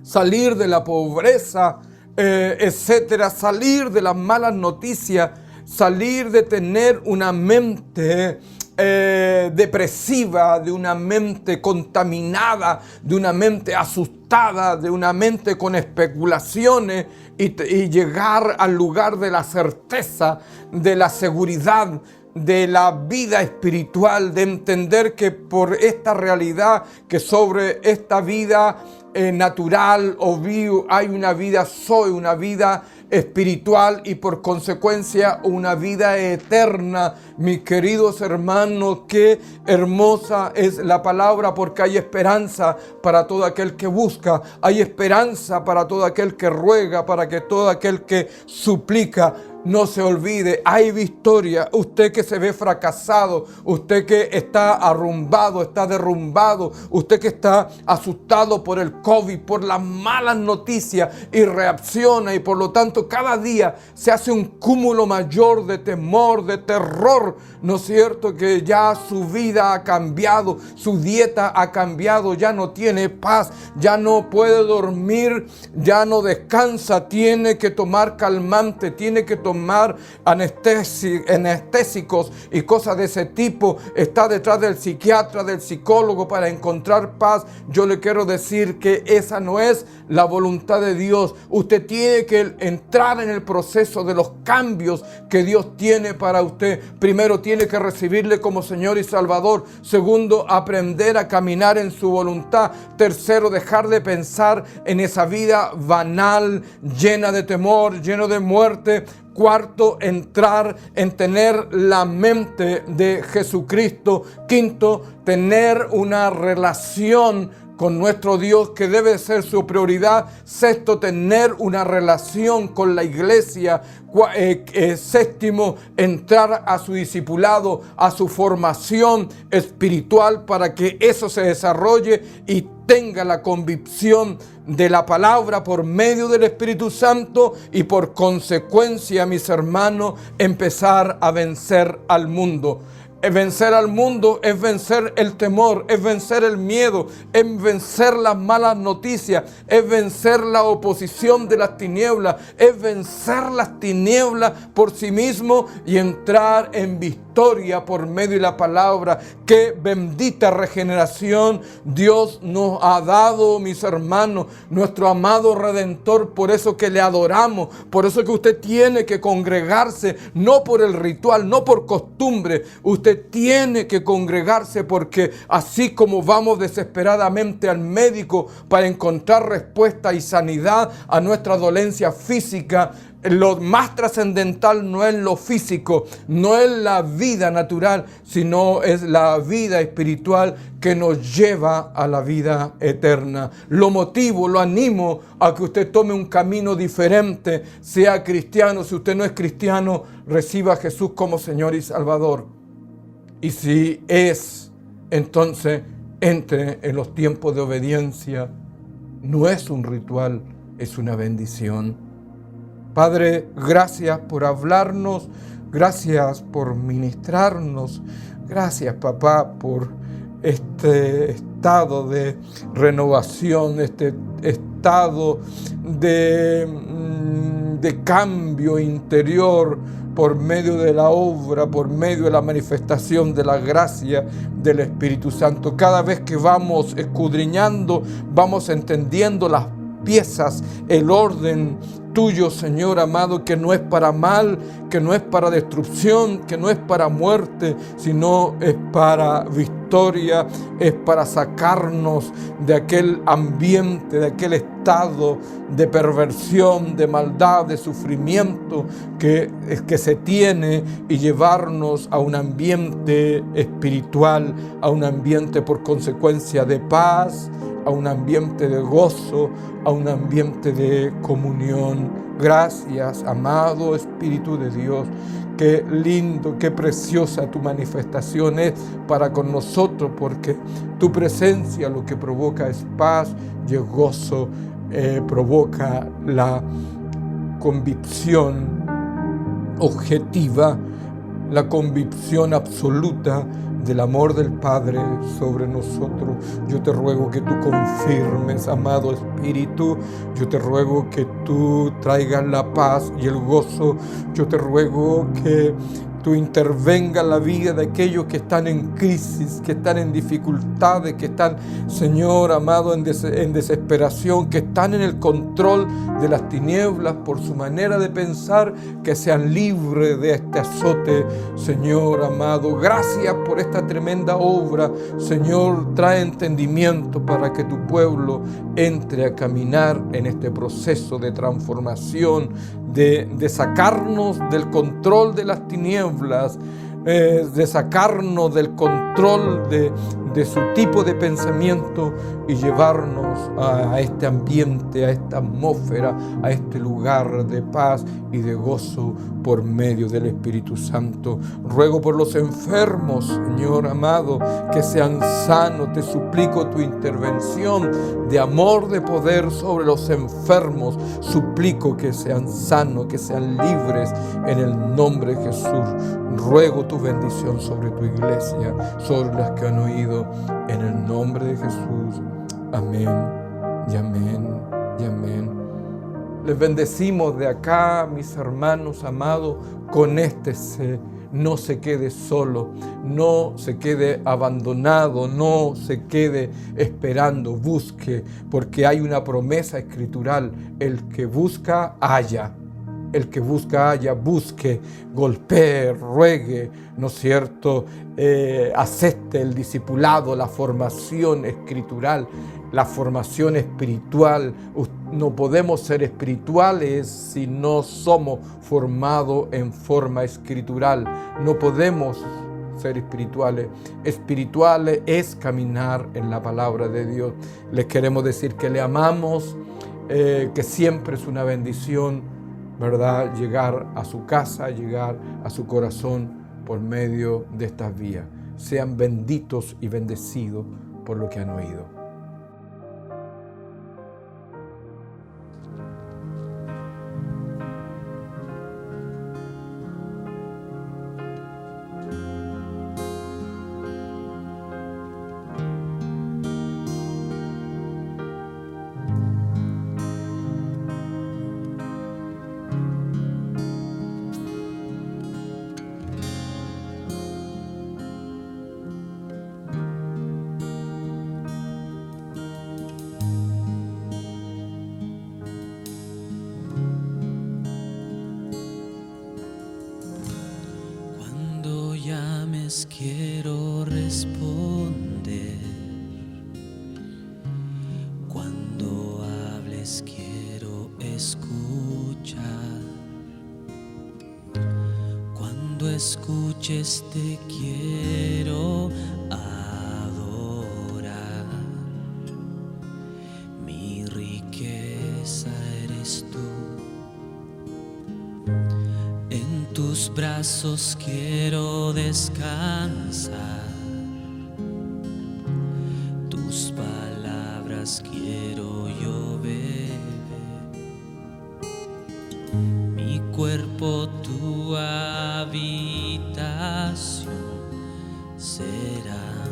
salir de la pobreza, etcétera, salir de las malas noticias, salir de tener una mente depresiva, de una mente contaminada, de una mente asustada, de una mente con especulaciones y llegar al lugar de la certeza, de la seguridad, de la vida espiritual, de entender que por esta realidad, que sobre esta vida natural o vivo hay una vida soy, una vida espiritual y por consecuencia una vida eterna. Mis queridos hermanos, qué hermosa es la palabra, porque hay esperanza para todo aquel que busca, hay esperanza para todo aquel que ruega, para que todo aquel que suplica. No se olvide, hay victoria. Usted que se ve fracasado, usted que está arrumbado, está derrumbado, usted que está asustado por el COVID, por las malas noticias y reacciona y por lo tanto cada día se hace un cúmulo mayor de temor, de terror. ¿No es cierto que ya su vida ha cambiado, su dieta ha cambiado, ya no tiene paz, ya no puede dormir, ya no descansa, tiene que tomar calmante, tiene que tomar anestésicos y cosas de ese tipo, está detrás del psiquiatra, del psicólogo para encontrar paz? Yo le quiero decir que esa no es la voluntad de Dios. Usted tiene que entrar en el proceso de los cambios que Dios tiene para usted. Primero, tiene que recibirle como Señor y Salvador. Segundo, aprender a caminar en su voluntad. Tercero, dejar de pensar en esa vida banal, llena de temor, lleno de muerte. Cuarto, entrar en tener la mente de Jesucristo. Quinto, tener una relación con nuestro Dios que debe ser su prioridad. Sexto, tener una relación con la iglesia. Séptimo, entrar a su discipulado, a su formación espiritual para que eso se desarrolle y tenga la convicción de la palabra por medio del Espíritu Santo y por consecuencia, mis hermanos, empezar a vencer al mundo. Vencer al mundo es vencer el temor, es vencer el miedo, es vencer las malas noticias, es vencer la oposición de las tinieblas, es vencer las tinieblas por sí mismo y entrar en victoria por medio de la palabra. Qué bendita regeneración Dios nos ha dado, mis hermanos, nuestro amado Redentor. Por eso que le adoramos, por eso que usted tiene que congregarse, no por el ritual, no por costumbre. Usted tiene que congregarse porque así como vamos desesperadamente al médico para encontrar respuesta y sanidad a nuestra dolencia física, lo más trascendental no es lo físico, no es la vida natural, sino es la vida espiritual que nos lleva a la vida eterna. Lo motivo, lo animo a que usted tome un camino diferente, sea cristiano. Si usted no es cristiano, reciba a Jesús como Señor y Salvador. Y si es, entonces entre en los tiempos de obediencia. No es un ritual, es una bendición. Padre, gracias por hablarnos, gracias por ministrarnos, gracias, papá, por este estado de renovación, este estado de cambio interior por medio de la obra, por medio de la manifestación de la gracia del Espíritu Santo. Cada vez que vamos escudriñando, vamos entendiendo las piezas, el orden tuyo, Señor amado, que no es para mal, que no es para destrucción, que no es para muerte, sino es para victoria, es para sacarnos de aquel ambiente, de aquel estado de perversión, de maldad, de sufrimiento que se tiene, y llevarnos a un ambiente espiritual, a un ambiente por consecuencia de paz, a un ambiente de gozo, a un ambiente de comunión. Gracias, amado Espíritu de Dios. Qué lindo, qué preciosa tu manifestación es para con nosotros, porque tu presencia lo que provoca es paz y gozo, provoca la convicción objetiva, la convicción absoluta del amor del Padre sobre nosotros. Yo te ruego que tú confirmes, amado Espíritu. Yo te ruego que tú traigas la paz y el gozo. Yo te ruego que tú intervenga en la vida de aquellos que están en crisis, que están en dificultades, que están, Señor amado, en desesperación, que están en el control de las tinieblas por su manera de pensar, que sean libres de este azote, Señor amado. Gracias por esta tremenda obra, Señor. Trae entendimiento para que tu pueblo entre a caminar en este proceso de transformación, de sacarnos del control de las tinieblas, de sacarnos del control de su tipo de pensamiento y llevarnos a este ambiente, a esta atmósfera, a este lugar de paz y de gozo por medio del Espíritu Santo. Ruego por los enfermos, Señor amado, que sean sanos. Te suplico tu intervención de amor, de poder sobre los enfermos. Suplico que sean sanos, que sean libres en el nombre de Jesús. Ruego tu bendición sobre tu iglesia, sobre las que han oído, en el nombre de Jesús. Amén y amén y amén. Les bendecimos de acá, mis hermanos amados, con no se quede solo, no se quede abandonado, no se quede esperando, busque, porque hay una promesa escritural: el que busca, halla. El que busca, halla, busque, golpee, ruegue, ¿no es cierto? Acepte el discipulado, la formación escritural, la formación espiritual. No podemos ser espirituales si no somos formados en forma escritural. No podemos ser espirituales. Espirituales es caminar en la palabra de Dios. Les queremos decir que le amamos, que siempre es una bendición, ¿verdad?, llegar a su casa, llegar a su corazón por medio de estas vías. Sean benditos y bendecidos por lo que han oído. Quiero responder. Cuando hables quiero escuchar. Cuando escuches te quiero adorar. Mi riqueza eres tú. En tus brazos quiero descansar. Tus palabras quiero yo beber. Mi cuerpo tu habitación será.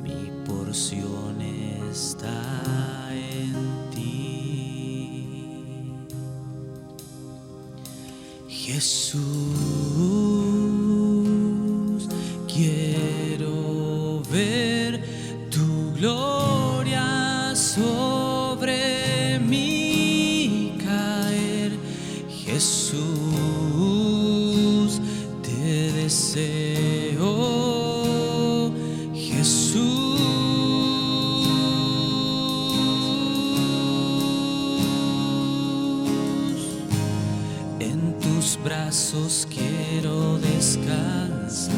Mi porción está en ti. Jesús, quiero ver tu gloria sobre mí caer. Jesús, te deseo. Jesús, en tus brazos quiero descansar.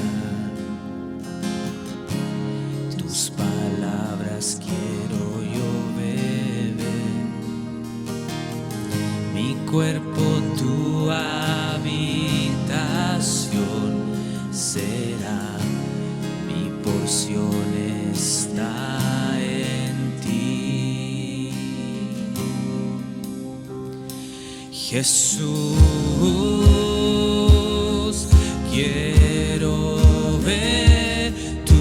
Tus palabras quiero yo beber. Mi cuerpo tu habitación será. Mi porción está en ti. Jesús, quiero ver tu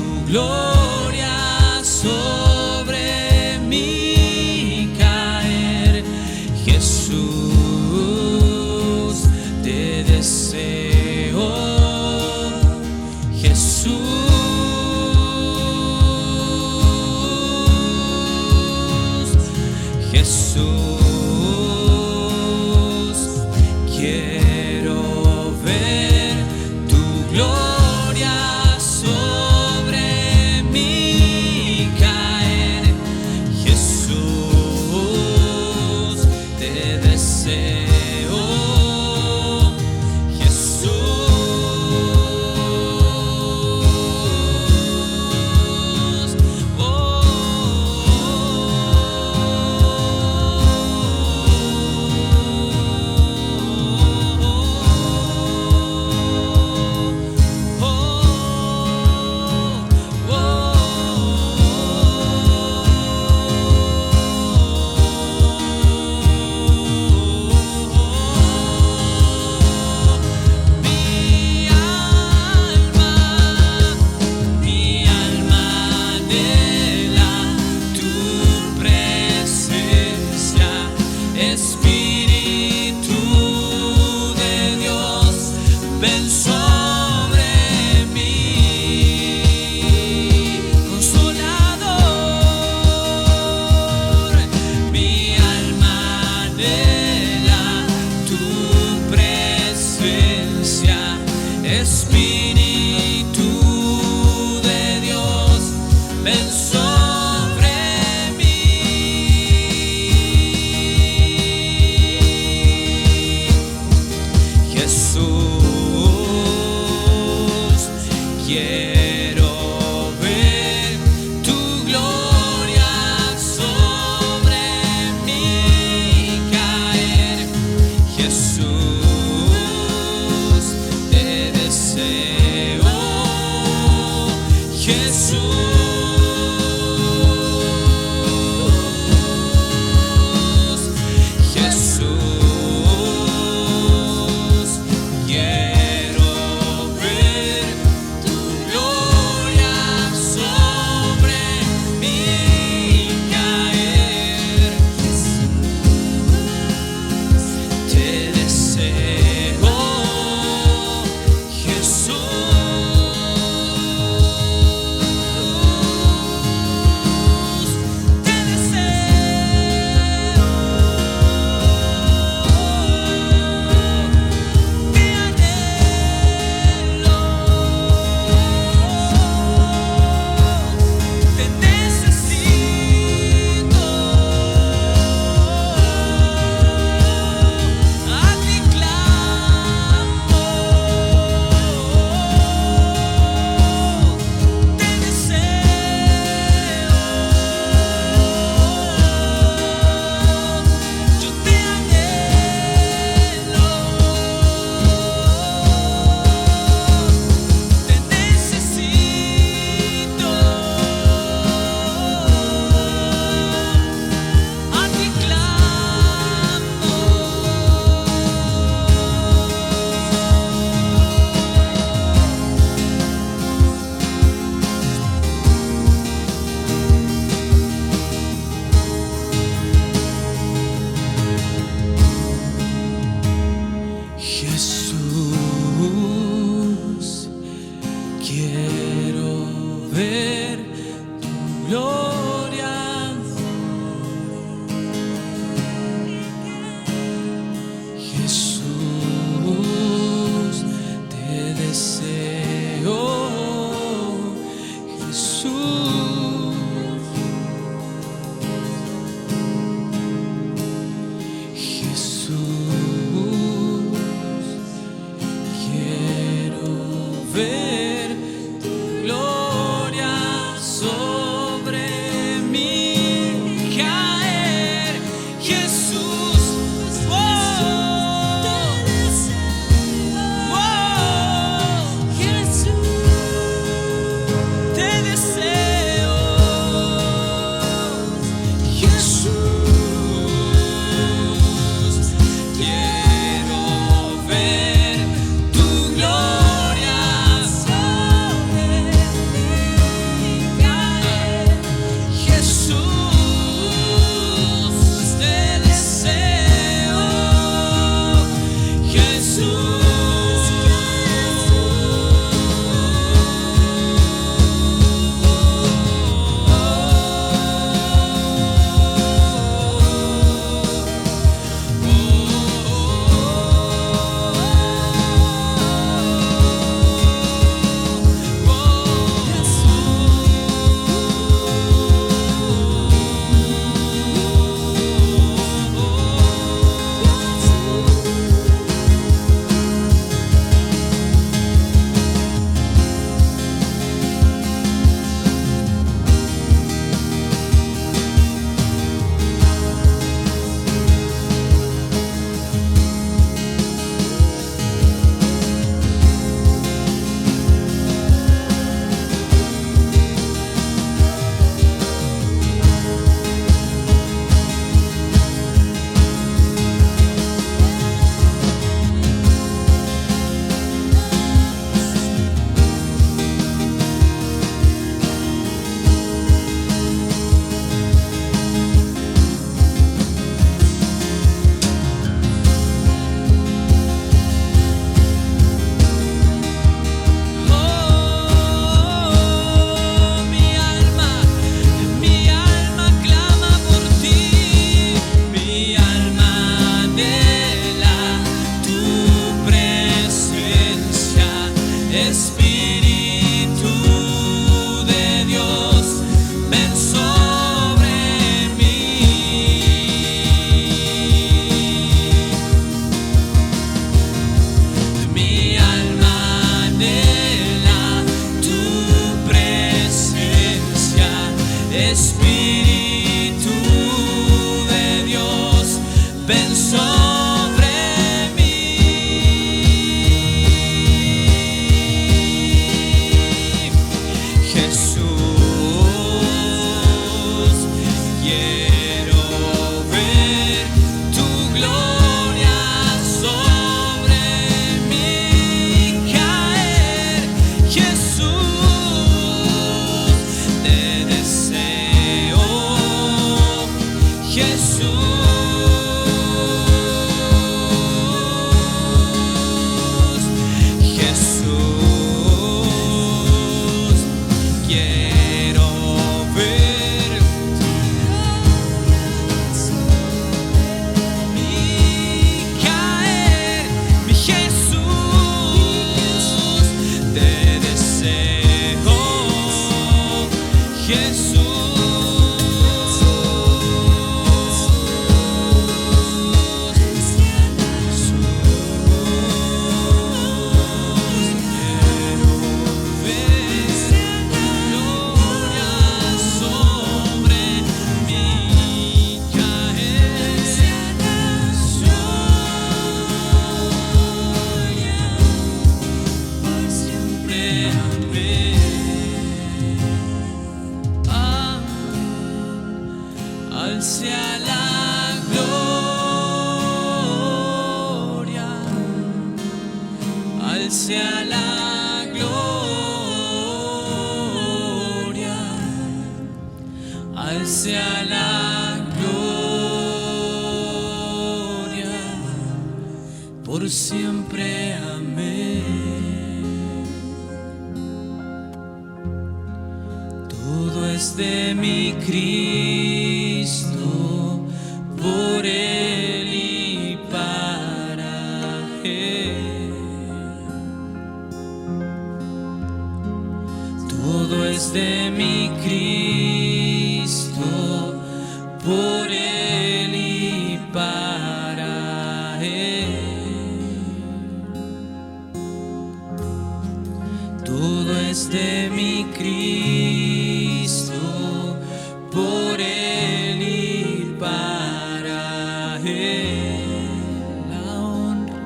gloria. Jesús, te deseo. Jesús, Jesús, quiero ver tu gloria sobre mí caer. Jesús, oh, te deseo. Jesús, quiero ver tu gloria sobre mí caer. Jesús, te deseo. sea la gloria, al sea la gloria, por siempre, amén. Todo es de mi Cristo, por Él y para Él. Todo es de mi Cristo, por Él y para Él. Todo es de mi Cristo, por Él y para Él. La honra,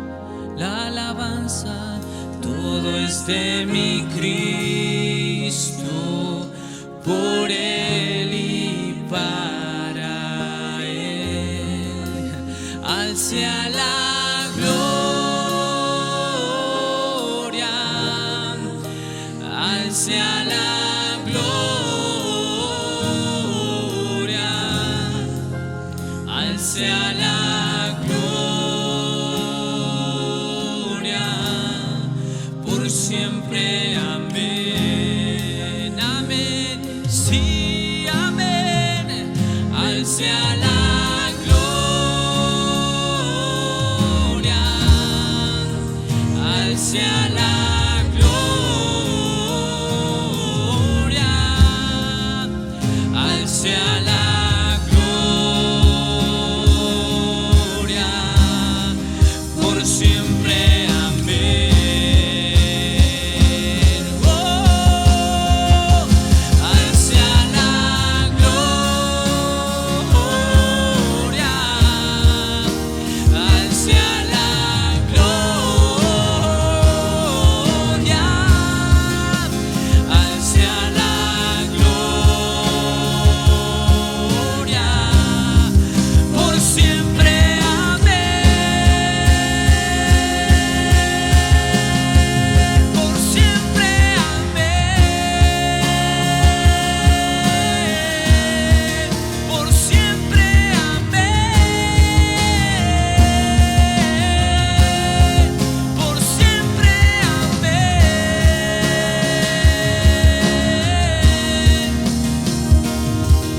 la alabanza, todo es de mi Cristo, por Él y para Él. Al sea la gloria, al sea la gloria, al sea la gloria, por siempre. Amén, amén, sí, amén. Al sea la gloria, al sea la gloria, al sea la gloria, por siempre. Amén. Oh, al sea la gloria, al sea la gloria, al sea la gloria, por siempre. Amén, por siempre. Amén, por siempre. Amén, por siempre. Amén.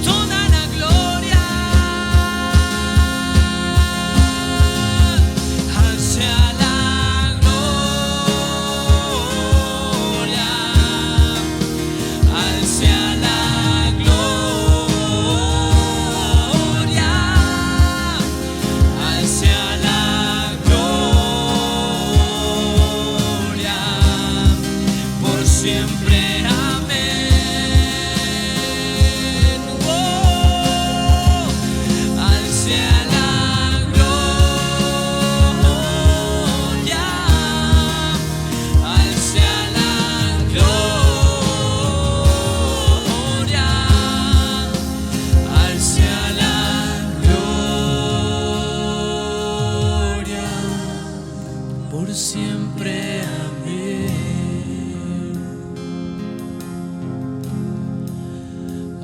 Toda la gloria al sea la gloria, al sea la gloria, al sea la gloria, por siempre. Amén. Oh, al sea la gloria, al sea la gloria, al sea la gloria, por siempre. Amén.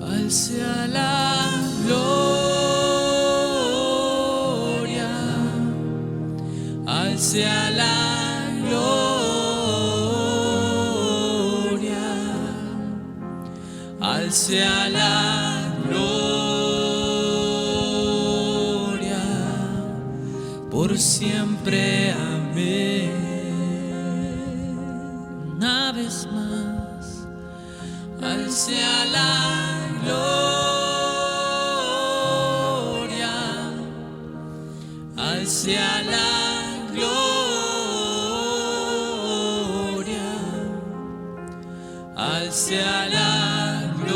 Al sea la gloria, al sea la gloria, al sea la gloria, por siempre. Amén. Una vez más, al sea la gloria, al sea la gloria, al sea la gloria,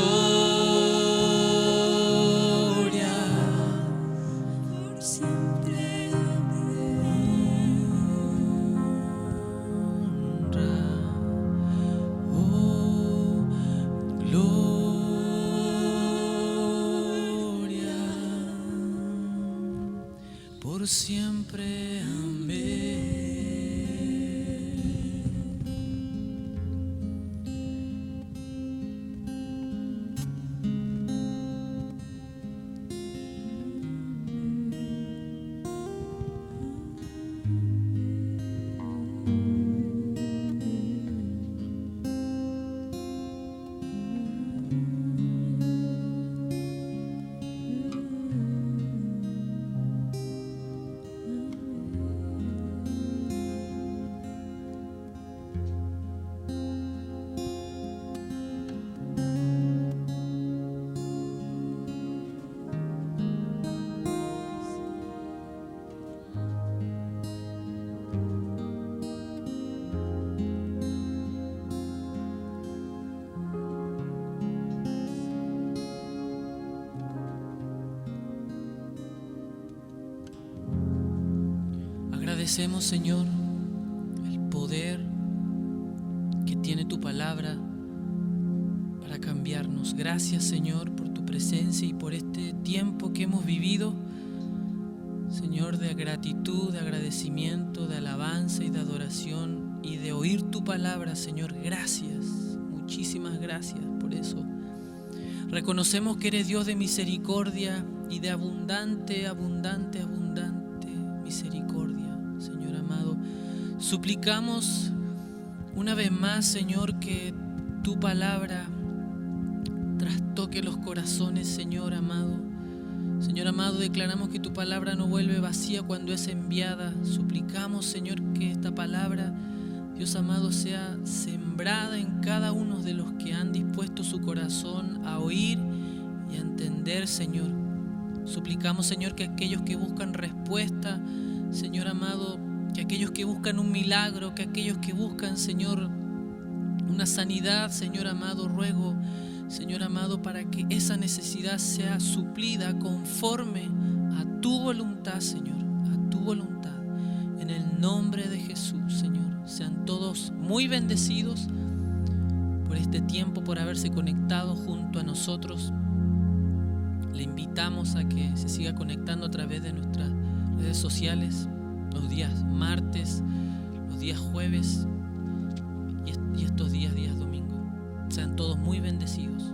por siempre. honra, oh, gloria, por siempre. Amén. agradecemos, Señor, el poder que tiene tu palabra para cambiarnos. Gracias, Señor, por tu presencia y por este tiempo que hemos vivido, Señor, de gratitud, de agradecimiento, de alabanza y de adoración y de oír tu palabra, Señor. Gracias, muchísimas gracias por eso. Reconocemos que eres Dios de misericordia y de abundante, abundante, abundante misericordia, Señor amado. Suplicamos una vez más, Señor, que tu palabra trastoque los corazones, Señor amado. Señor amado, declaramos que tu palabra no vuelve vacía cuando es enviada. Suplicamos, Señor, que esta palabra, Dios amado, sea sembrada en cada uno de los que han dispuesto su corazón a oír y a entender, Señor. Suplicamos, Señor, que aquellos que buscan respuesta, Señor amado, que aquellos que buscan un milagro, que aquellos que buscan, Señor, una sanidad, Señor amado, ruego, Señor amado, para que esa necesidad sea suplida conforme a tu voluntad, Señor, a tu voluntad. En el nombre de Jesús, Señor, sean todos muy bendecidos por este tiempo, por haberse conectado junto a nosotros. Le invitamos a que se siga conectando a través de nuestras redes sociales, los días martes, los días jueves y estos días domingo. Sean todos muy bendecidos.